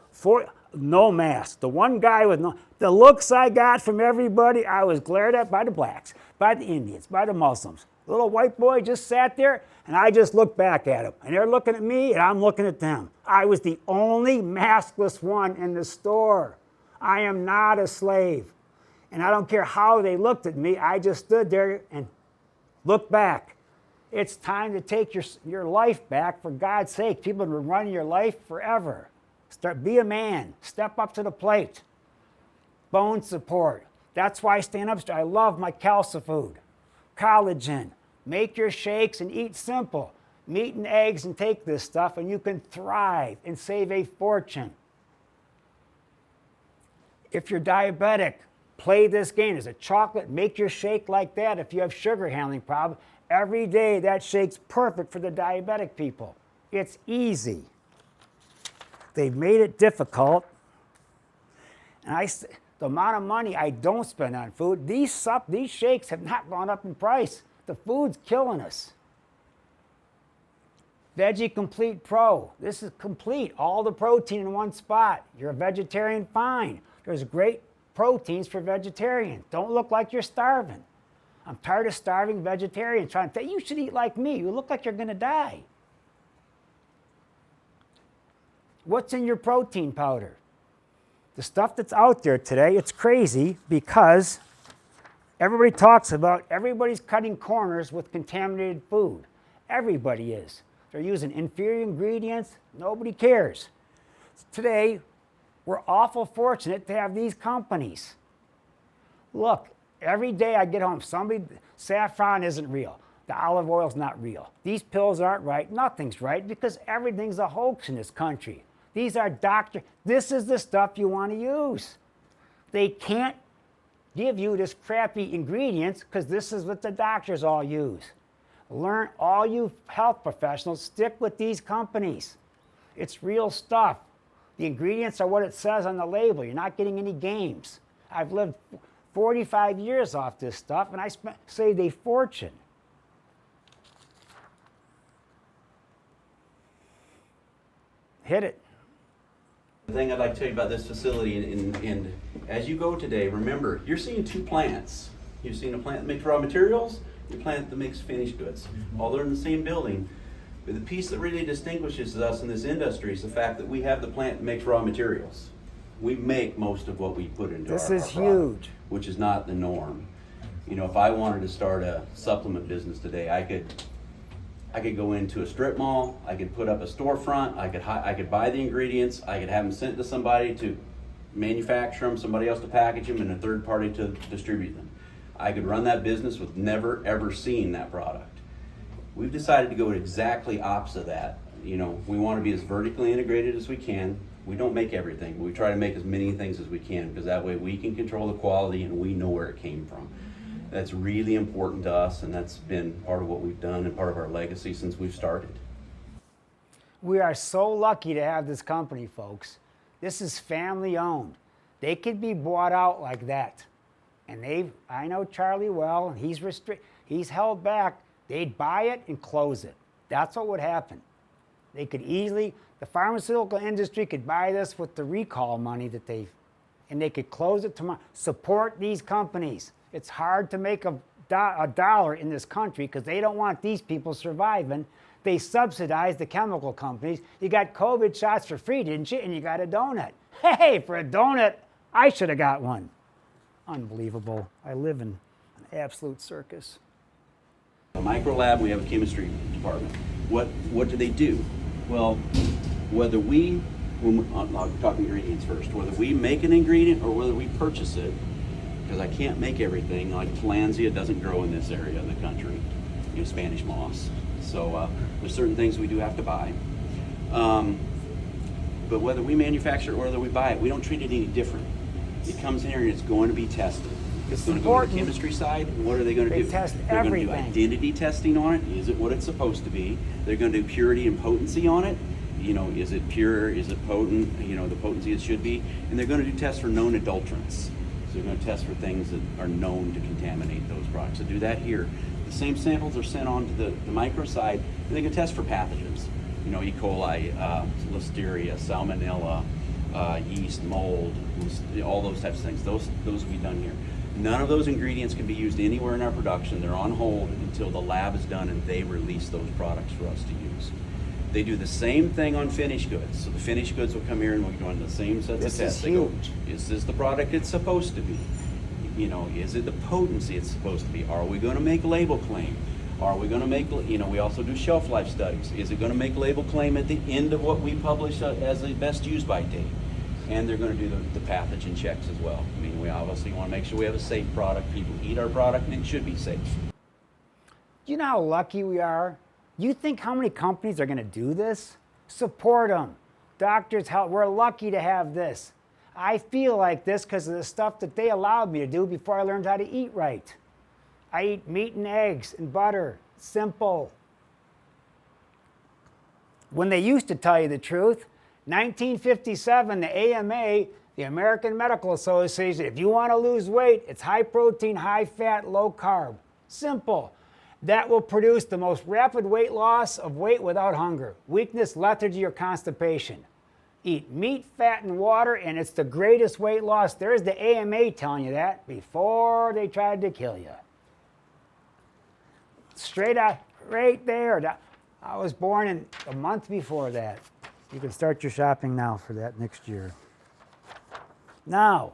no mask. The one guy with the looks I got from everybody, I was glared at by the blacks, by the Indians, by the Muslims. The little white boy just sat there, and I just looked back at him. And they're looking at me, and I'm looking at them. I was the only maskless one in the store. I am not a slave. And I don't care how they looked at me, I just stood there and looked back. It's time to take your life back, for God's sake. People have been running your life forever. Be a man. Step up to the plate. Bone support. That's why I stand up. I love my calcifood. Collagen. Make your shakes and eat simple. Meat and eggs and take this stuff, and you can thrive and save a fortune. If you're diabetic, play this game. There's a chocolate. Make your shake like that. If you have sugar handling problem, every day that shake's perfect for the diabetic people. It's easy. They've made it difficult. And the amount of money I don't spend on food, these shakes have not gone up in price. The food's killing us. Veggie Complete Pro. This is complete. All the protein in one spot. You're a vegetarian, fine. There's great proteins for vegetarians. Don't look like you're starving. I'm tired of starving vegetarians trying to tell you, you should eat like me. You look like you're going to die. What's in your protein powder? The stuff that's out there today, it's crazy because everybody talks about everybody's cutting corners with contaminated food. Everybody is. They're using inferior ingredients. Nobody cares. Today, we're awful fortunate to have these companies. Look, every day I get home, saffron isn't real. The olive oil's not real. These pills aren't right. Nothing's right because everything's a hoax in this country. These are this is the stuff you want to use. They can't give you this crappy ingredients because this is what the doctors all use. Learn, all you health professionals, stick with these companies. It's real stuff. The ingredients are what it says on the label. You're not getting any games. I've lived 45 years off this stuff, and I saved a fortune. Hit it. The thing I'd like to tell you about this facility, and as you go today, remember, you're seeing two plants. You're seeing a plant that makes raw materials, a plant that makes finished goods. All they're in the same building. But the piece that really distinguishes us in this industry is the fact that we have the plant that makes raw materials. We make most of what we put into This our is product, huge. which is not the norm. You know, if I wanted to start a supplement business today, I could go into a strip mall, I could put up a storefront, I could buy the ingredients, I could have them sent to somebody to manufacture them, somebody else to package them, and a third party to distribute them. I could run that business with never ever seeing that product. We've decided to go exactly opposite of that. You know, we want to be as vertically integrated as we can. We don't make everything, but we try to make as many things as we can, because that way we can control the quality and we know where it came from. That's really important to us, and that's been part of what we've done and part of our legacy since we've started. We are so lucky to have this company, folks. This is family owned. They could be bought out like that. And I know Charlie well, and he's held back. They'd buy it and close it. That's what would happen. They could easily, the pharmaceutical industry could buy this with the recall money and they could close it tomorrow. Support these companies. It's hard to make a dollar in this country because they don't want these people surviving. They subsidize the chemical companies. You got COVID shots for free, didn't you? And you got a donut. Hey, for a donut, I should have got one. Unbelievable. I live in an absolute circus. A micro lab, we have a chemistry department. What do they do? Well, I'll talk ingredients first, whether we make an ingredient or whether we purchase it, because I can't make everything, like Tillandsia doesn't grow in this area of the country, you know, Spanish moss. So there's certain things we do have to buy. But whether we manufacture it or whether we buy it, we don't treat it any different. It comes in here and it's going to be tested. It's going to go to the chemistry side. And what are they going to do? They test They're everything. going to do identity testing on it. Is it what it's supposed to be? They're going to do purity and potency on it. You know, is it pure? Is it potent? You know, the potency it should be. And they're going to do tests for known adulterants. So they're going to test for things that are known to contaminate those products. So do that here. The same samples are sent on to the micro side, and they can test for pathogens. You know, E. coli, Listeria, Salmonella, yeast, mold, all those types of things. Those will be done here. None of those ingredients can be used anywhere in our production. They're on hold until the lab is done and they release those products for us to use. They do the same thing on finished goods. So the finished goods will come here and we'll run the same sets of tests. They go, is this the product it's supposed to be? You know, is it the potency it's supposed to be? Are we going to make label claim? Are we going to make, you know, we also do shelf life studies. Is it going to make label claim at the end of what we publish as the best use by date? And they're going to do the pathogen checks as well. I mean, we obviously want to make sure we have a safe product. People eat our product and it should be safe. You know how lucky we are? You think how many companies are going to do this? Support them. Doctors, we're lucky to have this. I feel like this because of the stuff that they allowed me to do before I learned how to eat right. I eat meat and eggs and butter. Simple. When they used to tell you the truth, 1957, the AMA, the American Medical Association, if you want to lose weight, it's high protein, high fat, low carb. Simple. That will produce the most rapid weight loss of weight without hunger, weakness, lethargy, or constipation. Eat meat, fat, and water, and it's the greatest weight loss. There's the AMA telling you that before they tried to kill you. Straight out, right there. I was born in a month before that. You can start your shopping now for that next year. Now,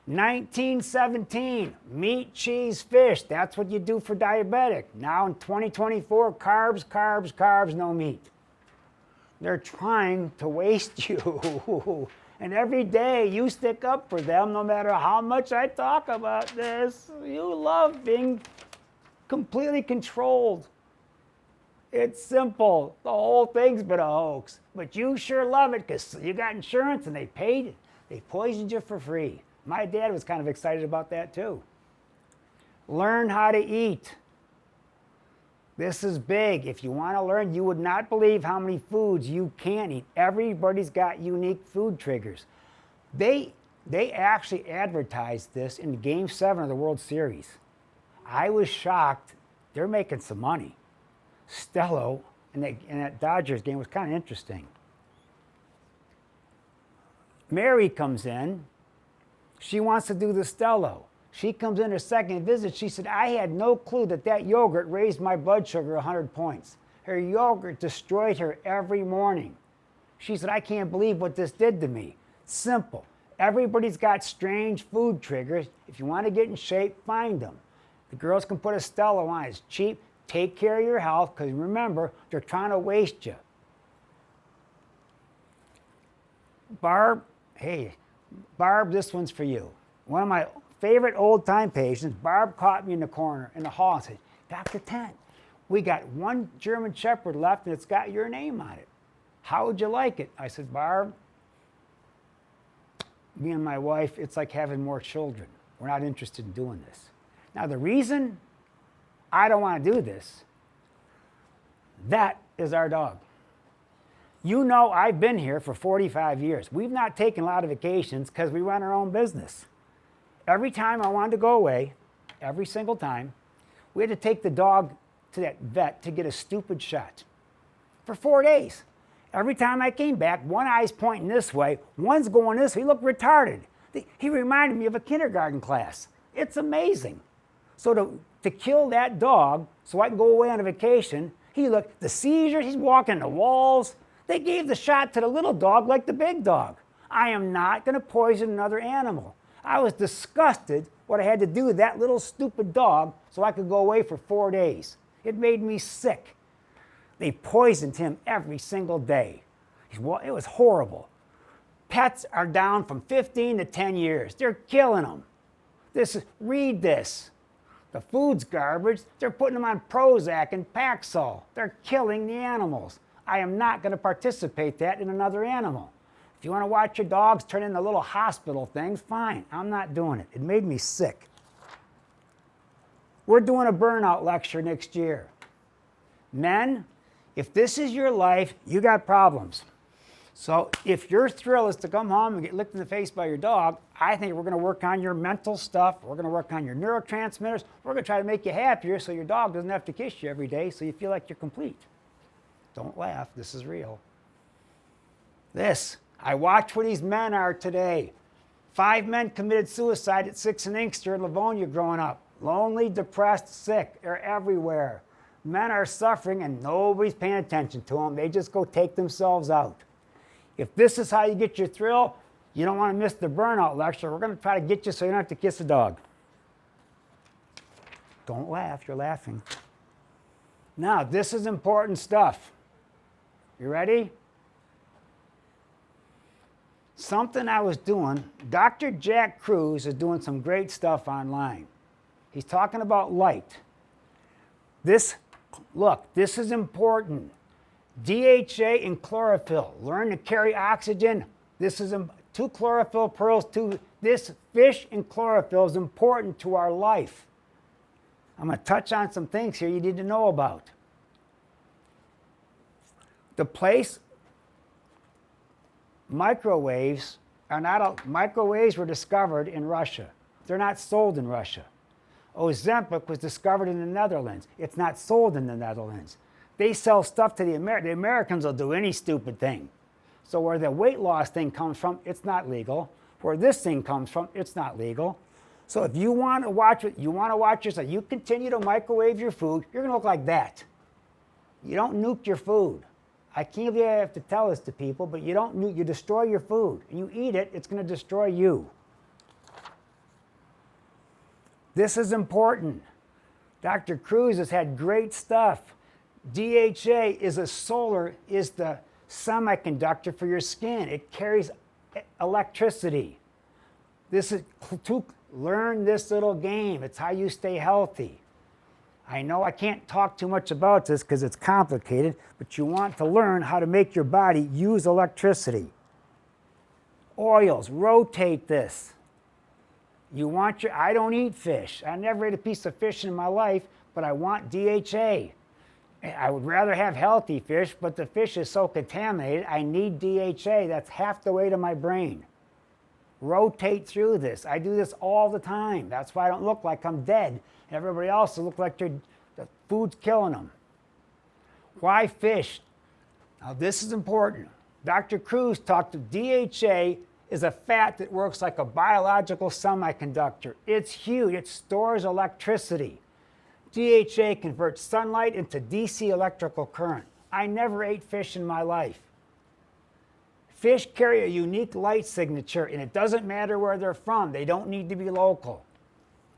1917, meat, cheese, fish. That's what you do for diabetic. Now in 2024, carbs, carbs, carbs, no meat. They're trying to waste you. And every day you stick up for them, no matter how much I talk about this. You love being completely controlled. It's simple. The whole thing's been a hoax. But you sure love it because you got insurance and they paid it. They poisoned you for free. My dad was kind of excited about that too. Learn how to eat. This is big. If you want to learn, you would not believe how many foods you can eat. Everybody's got unique food triggers. They actually advertised this in Game 7 of the World Series. I was shocked. They're making some money. Stello in that Dodgers game was kind of interesting. Mary comes in. She wants to do the Stello. She comes in her second visit. She said, I had no clue that yogurt raised my blood sugar 100 points. Her yogurt destroyed her every morning. She said, I can't believe what this did to me. Simple. Everybody's got strange food triggers. If you want to get in shape, find them. The girls can put a Stella on. It's cheap. Take care of your health, because remember, they're trying to waste you. Barb, hey, Barb, this one's for you. One of my favorite old-time patients, Barb caught me in the corner in the hall and said, Dr. Tent, we got one German Shepherd left and it's got your name on it. How would you like it? I said, Barb, me and my wife, it's like having more children. We're not interested in doing this. Now, the reason I don't want to do this, that is our dog. You know, I've been here for 45 years. We've not taken a lot of vacations because we run our own business. Every time I wanted to go away, every single time, we had to take the dog to that vet to get a stupid shot for 4 days. Every time I came back, one eye's pointing this way, one's going this way. He looked retarded. He reminded me of a kindergarten class. It's amazing. So to kill that dog so I can go away on a vacation, he looked, the seizures, he's walking the walls. They gave the shot to the little dog like the big dog. I am not going to poison another animal. I was disgusted what I had to do with that little stupid dog so I could go away for 4 days. It made me sick. They poisoned him every single day. It was horrible. Pets are down from 15 to 10 years. They're killing them. Read this. The food's garbage. They're putting them on Prozac and Paxil. They're killing the animals. I am not going to participate that in another animal. If you want to watch your dogs turn into little hospital things, fine. I'm not doing it. It made me sick. We're doing a burnout lecture next year. Men, if this is your life, you got problems. So if your thrill is to come home and get licked in the face by your dog, I think we're going to work on your mental stuff. We're going to work on your neurotransmitters. We're going to try to make you happier so your dog doesn't have to kiss you every day so you feel like you're complete. Don't laugh. This is real. I watch where these men are today. 5 men committed suicide at 6 in Inkster in Livonia growing up. Lonely, depressed, sick. They're everywhere. Men are suffering and nobody's paying attention to them. They just go take themselves out. If this is how you get your thrill, you don't want to miss the burnout lecture. We're going to try to get you so you don't have to kiss a dog. Don't laugh. You're laughing. Now, this is important stuff. You ready? Something I was doing, Dr. Jack Kruse is doing some great stuff online. He's talking about light. This is important. DHA and chlorophyll. Learn to carry oxygen. This is 2 chlorophyll pearls. This fish and chlorophyll is important to our life. I'm going to touch on some things here you need to know about. Microwaves were discovered in Russia. They're not sold in Russia. Ozempic was discovered in the Netherlands. It's not sold in the Netherlands. They sell stuff to the Americans will do any stupid thing. So where the weight loss thing comes from, it's not legal. Where this thing comes from, it's not legal. So if you want to watch yourself, you continue to microwave your food, you're going to look like that. You don't nuke your food. I can't believe I have to tell this to people, but you destroy your food. And you eat it, it's going to destroy you. This is important. Dr. Kruse has had great stuff. DHA is the semiconductor for your skin. It carries electricity. Learn this little game. It's how you stay healthy. I know I can't talk too much about this because it's complicated, but you want to learn how to make your body use electricity. Oils, rotate this. I don't eat fish. I never ate a piece of fish in my life, but I want DHA. I would rather have healthy fish, but the fish is so contaminated, I need DHA. That's half the weight of my brain. Rotate through this. I do this all the time. That's why I don't look like I'm dead. Everybody else will look like the food's killing them. Why fish? Now this is important. Dr. Kruse talked to DHA is a fat that works like a biological semiconductor. It's huge. It stores electricity. DHA converts sunlight into DC electrical current. I never ate fish in my life. Fish carry a unique light signature, and it doesn't matter where they're from. They don't need to be local.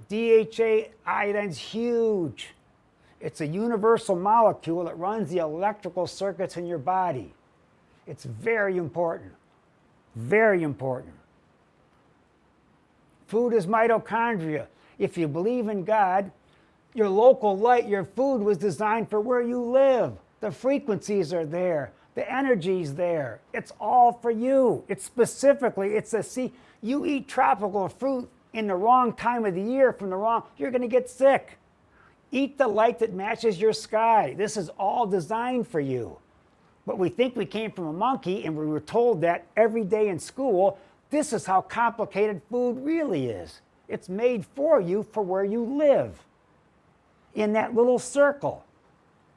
DHA iodine's huge. It's a universal molecule that runs the electrical circuits in your body. It's very important. Very important. Food is mitochondria. If you believe in God, your local light, your food was designed for where you live. The frequencies are there. The energy's there. It's all for you. It's specifically, you eat tropical fruit in the wrong time of the year you're going to get sick. Eat the light that matches your sky. This is all designed for you. But we think we came from a monkey, and we were told that every day in school. This is how complicated food really is. It's made for you for where you live. In that little circle.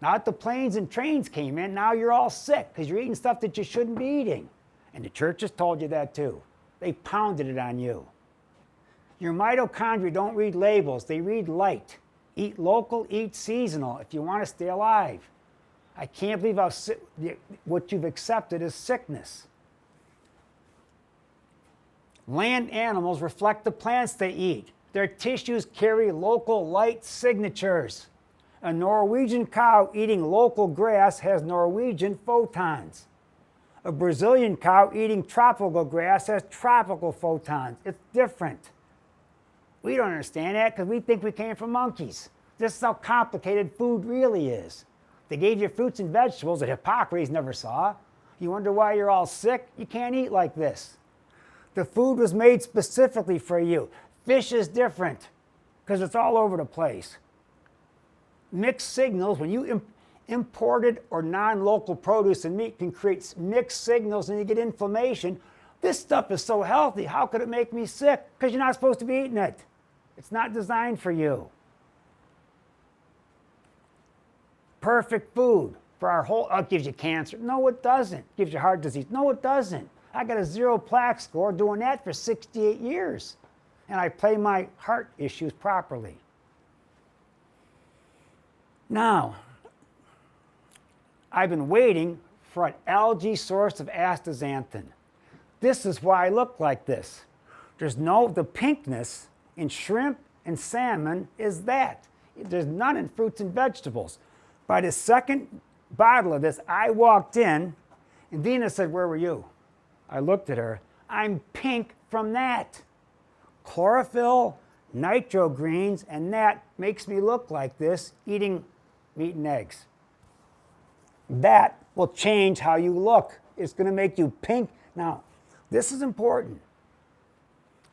Now that the planes and trains came in, now you're all sick because you're eating stuff that you shouldn't be eating. And the church has told you that too. They pounded it on you. Your mitochondria don't read labels, they read light. Eat local, eat seasonal if you want to stay alive. I can't believe what you've accepted is sickness. Land animals reflect the plants they eat. Their tissues carry local light signatures. A Norwegian cow eating local grass has Norwegian photons. A Brazilian cow eating tropical grass has tropical photons. It's different. We don't understand that because we think we came from monkeys. This is how complicated food really is. They gave you fruits and vegetables that Hippocrates never saw. You wonder why you're all sick? You can't eat like this. The food was made specifically for you. Fish is different because it's all over the place. Mixed signals, when you imported or non-local produce and meat can create mixed signals and you get inflammation. This stuff is so healthy, how could it make me sick? Because you're not supposed to be eating it. It's not designed for you. Perfect food for our whole, it gives you cancer. No, it doesn't. It gives you heart disease. No, it doesn't. I got a 0 plaque score doing that for 68 years. And I play my heart issues properly. Now, I've been waiting for an algae source of astaxanthin. This is why I look like this. The pinkness in shrimp and salmon is that. There's none in fruits and vegetables. By the second bottle of this, I walked in, and Dina said, "Where were you?" I looked at her. I'm pink from that. Chlorophyll, nitro greens, and that makes me look like this eating meat and eggs. That will change how you look. It's going to make you pink. Now, this is important.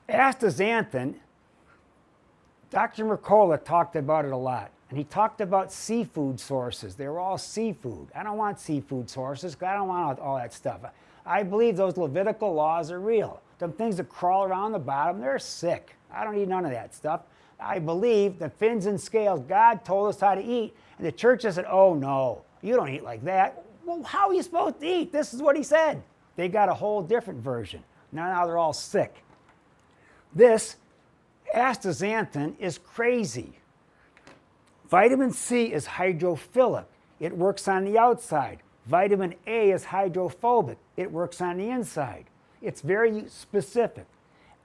Astaxanthin, Dr. Mercola talked about it a lot. And he talked about seafood sources. They were all seafood. I don't want seafood sources because I don't want all that stuff. I believe those Levitical laws are real. Them things that crawl around the bottom, they're sick. I don't eat none of that stuff. I believe the fins and scales, God told us how to eat. And the church has said, "Oh no, you don't eat like that." Well, how are you supposed to eat? This is what he said. They got a whole different version. Now they're all sick. This astaxanthin is crazy. Vitamin C is hydrophilic. It works on the outside. Vitamin A is hydrophobic. It works on the inside. It's very specific.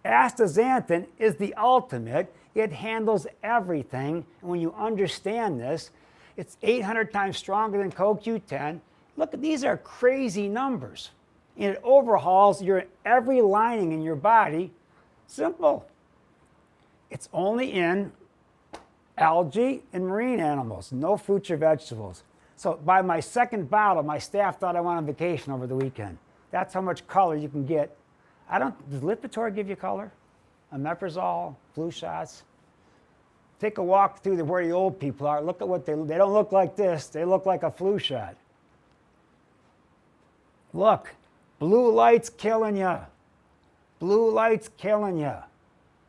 Astaxanthin is the ultimate. It handles everything. And when you understand this, it's 800 times stronger than CoQ10. Look, these are crazy numbers. And it overhauls every lining in your body. Simple. It's only in algae and marine animals, no fruits or vegetables. So by my second bottle, my staff thought I went on vacation over the weekend. That's how much color you can get. Does Lipitor give you color? Omeprazole, flu shots? Take a walk through where the old people are. Look at what they don't look like this. They look like a flu shot. Look, blue light's killing you. Blue light's killing you.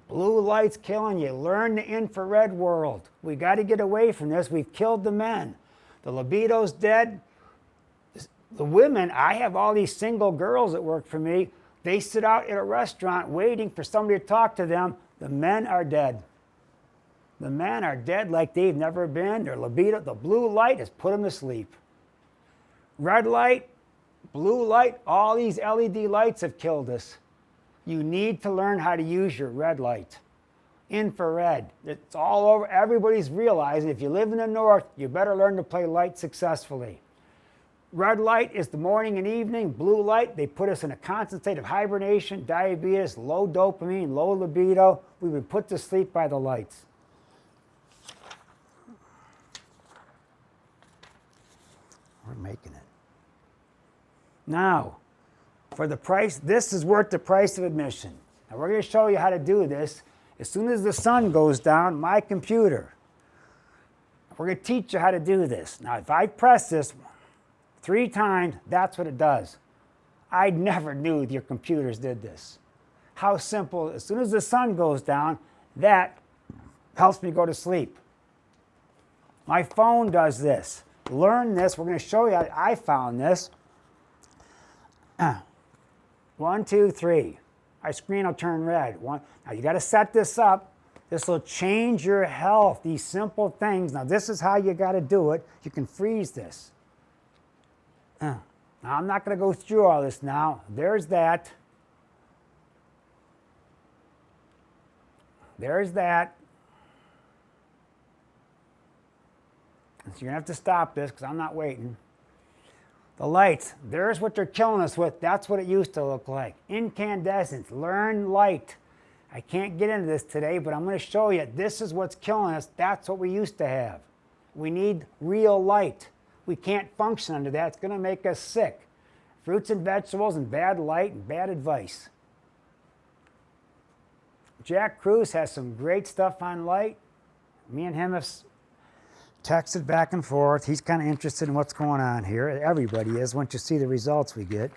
Blue light's killing you. Learn the infrared world. We got to get away from this. We've killed the men. The libido's dead. The women, I have all these single girls that work for me. They sit out at a restaurant waiting for somebody to talk to them. The men are dead. The men are dead like they've never been. Their libido, the blue light has put them to sleep. Red light, Blue light, all these LED lights have killed us. You need to learn how to use your red light. Infrared, it's all over. Everybody's realizing if you live in the north, you better learn to play light successfully. Red light is the morning and evening. Blue light, they put us in a constant state of hibernation, diabetes, low dopamine, low libido. We've been put to sleep by the lights. We're making it. Now, for the price, this is worth the price of admission. Now we're going to show you how to do this. As soon as the sun goes down, my computer, we're going to teach you how to do this. Now, if I press this 3 times, that's what it does. I never knew your computers did this. How simple. As soon as the sun goes down, that helps me go to sleep. My phone does this. Learn this. We're going to show you how I found this. 1, 2, 3. My screen will turn red. Now you got to set this up. This will change your health. These simple things. Now this is how you got to do it. You can freeze this. Now I'm not going to go through all this now. There's that. There's that. So you're going to have to stop this because I'm not waiting. The lights, there's what they're killing us with. That's what it used to look like. Incandescence, learn light. I can't get into this today, but I'm going to show you. This is what's killing us. That's what we used to have. We need real light. We can't function under that. It's going to make us sick. Fruits and vegetables and bad light and bad advice. Jack Cruz has some great stuff on light. Me and him have texted back and forth. He's kind of interested in what's going on here. Everybody is once you see the results we get.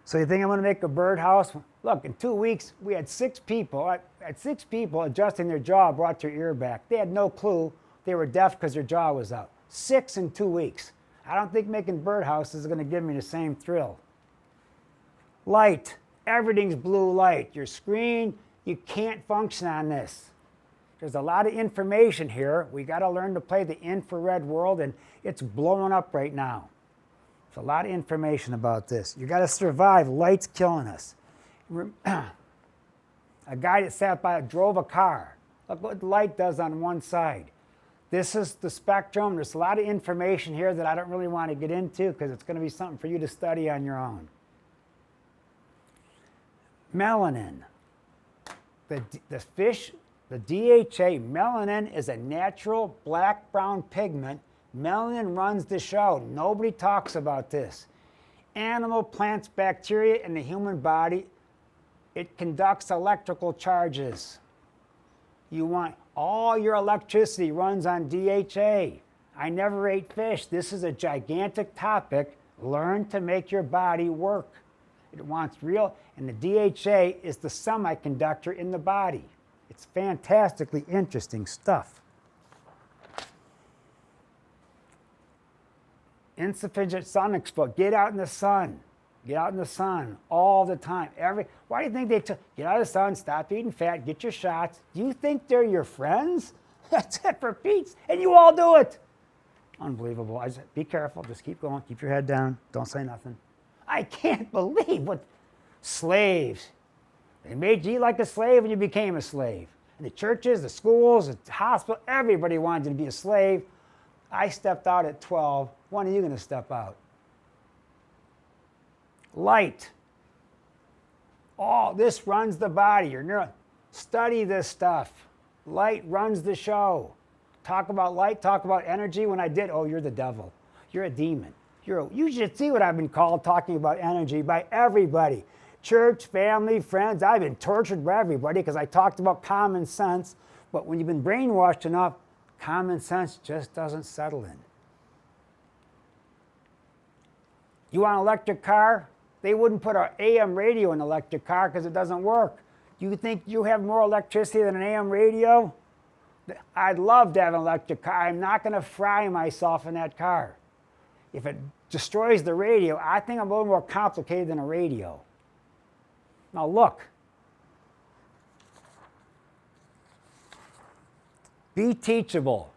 So you think I'm going to make a birdhouse? Look, in 2 weeks, we had 6 people. I had 6 people adjusting their jaw, brought their ear back. They had no clue they were deaf because their jaw was out. 6 in 2 weeks. I don't think making birdhouses is going to give me the same thrill. Light. Everything's blue light. Your screen, you can't function on this. There's a lot of information here. We got to learn to play the infrared world, and it's blowing up right now. There's a lot of information about this. You got to survive. Light's killing us. A guy that sat by drove a car. Look what light does on one side. This is the spectrum. There's a lot of information here that I don't really want to get into because it's going to be something for you to study on your own. Melanin. The fish. The DHA, melanin, is a natural black-brown pigment. Melanin runs the show. Nobody talks about this. Animal, plants, bacteria in the human body, it conducts electrical charges. You want all your electricity runs on DHA. I never ate fish. This is a gigantic topic. Learn to make your body work. It wants real, and the DHA is the semiconductor in the body. It's fantastically interesting stuff. Insufficient sun exposure. Get out in the sun. Get out in the sun all the time. Why do you think they get out of the sun, stop eating fat, get your shots? Do you think they're your friends? That's it for Pete's. And you all do it. Unbelievable. Be careful. Just keep going. Keep your head down. Don't say nothing. I can't believe what slaves. They made you eat like a slave and you became a slave. And the churches, the schools, the hospital, everybody wanted you to be a slave. I stepped out at 12. When are you going to step out? Light. All this runs the body. Study this stuff. Light runs the show. Talk about light, talk about energy. When I did, oh, you're the devil. You're a demon. You should see what I've been called talking about energy by everybody. Church, family, friends. I've been tortured by everybody because I talked about common sense. But when you've been brainwashed enough, common sense just doesn't settle in. You want an electric car? They wouldn't put an AM radio in an electric car because it doesn't work. You think you have more electricity than an AM radio? I'd love to have an electric car. I'm not going to fry myself in that car. If it destroys the radio, I think I'm a little more complicated than a radio. Now look. Be teachable.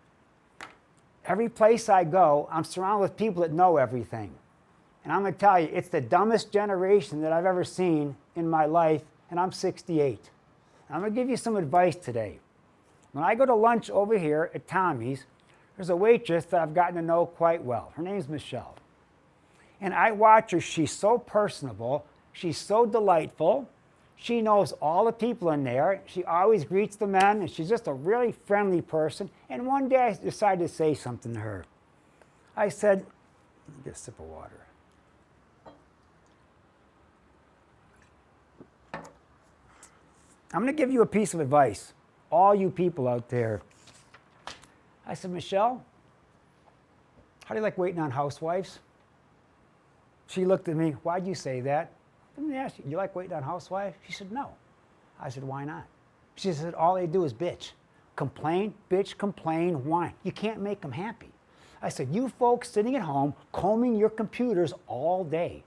Every place I go, I'm surrounded with people that know everything. And I'm going to tell you, it's the dumbest generation that I've ever seen in my life, and I'm 68. I'm going to give you some advice today. When I go to lunch over here at Tommy's, there's a waitress that I've gotten to know quite well. Her name's Michelle. And I watch her. She's so personable. She's so delightful. She knows all the people in there. She always greets the men, and she's just a really friendly person. And one day I decided to say something to her. I said, let me get a sip of water. I'm going to give you a piece of advice, all you people out there. I said, Michelle, how do you like waiting on housewives? She looked at me, why'd you say that? Let me ask you, you like waiting on housewives? She said, no. I said, why not? She said, all they do is bitch. Complain, bitch, complain, whine. You can't make them happy. I said, you folks sitting at home combing your computers all day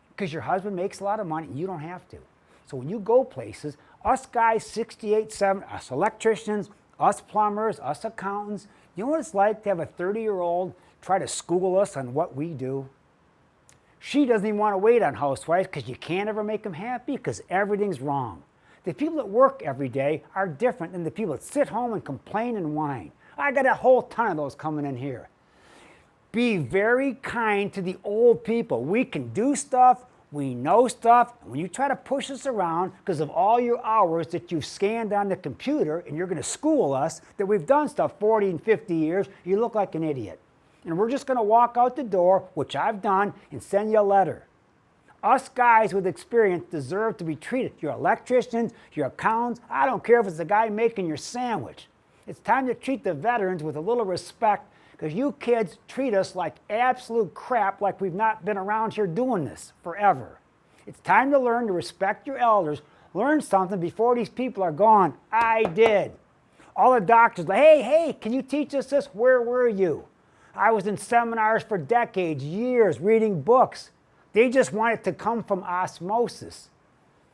because your husband makes a lot of money, you don't have to. So when you go places, us guys, 68, 7, us electricians, us plumbers, us accountants, you know what it's like to have a 30-year-old try to school us on what we do? She doesn't even want to wait on housewives because you can't ever make them happy because everything's wrong. The people that work every day are different than the people that sit home and complain and whine. I got a whole ton of those coming in here. Be very kind to the old people. We can do stuff. We know stuff. When you try to push us around because of all your hours that you've scanned on the computer and you're going to school us that we've done stuff 40 and 50 years, you look like an idiot. And we're just going to walk out the door, which I've done, and send you a letter. Us guys with experience deserve to be treated. Your electricians, your accountants, I don't care if it's the guy making your sandwich. It's time to treat the veterans with a little respect because you kids treat us like absolute crap, like we've not been around here doing this forever. It's time to learn to respect your elders. Learn something before these people are gone. I did. All the doctors, like, hey, can you teach us this? Where were you? I was in seminars for decades, years, reading books. They just want it to come from osmosis.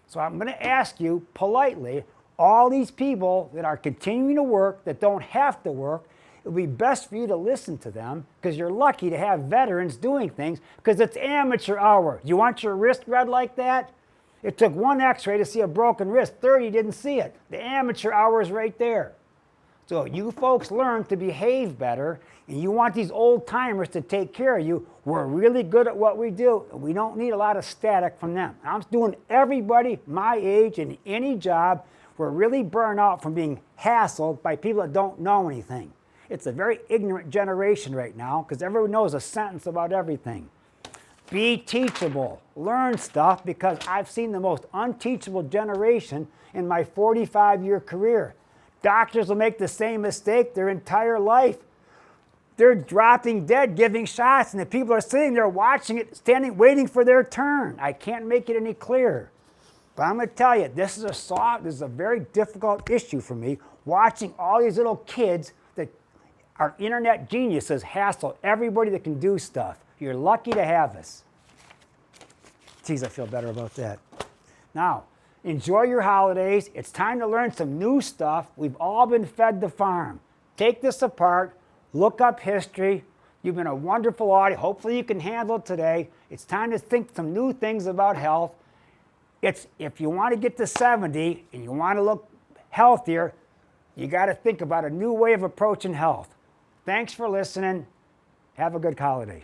So I'm going to ask you politely, all these people that are continuing to work, that don't have to work, it would be best for you to listen to them because you're lucky to have veterans doing things because it's amateur hour. You want your wrist read like that? It took one x-ray to see a broken wrist. 30 didn't see it. The amateur hour is right there. So you folks learn to behave better, and you want these old timers to take care of you. We're really good at what we do, and we don't need a lot of static from them. I'm doing everybody my age in any job. We're really burned out from being hassled by people that don't know anything. It's a very ignorant generation right now because everyone knows a sentence about everything. Be teachable. Learn stuff because I've seen the most unteachable generation in my 45-year career. Doctors will make the same mistake their entire life. They're dropping dead, giving shots, and the people are sitting there watching it, standing, waiting for their turn. I can't make it any clearer. But I'm going to tell you, this is a very difficult issue for me, watching all these little kids that are internet geniuses hassle everybody that can do stuff. You're lucky to have us. Geez, I feel better about that. Now, enjoy your holidays. It's time to learn some new stuff. We've all been fed the farm. Take this apart. Look up history. You've been a wonderful audience. Hopefully you can handle it today. It's time to think some new things about health. If you want to get to 70 and you want to look healthier, you got to think about a new way of approaching health. Thanks for listening. Have a good holiday.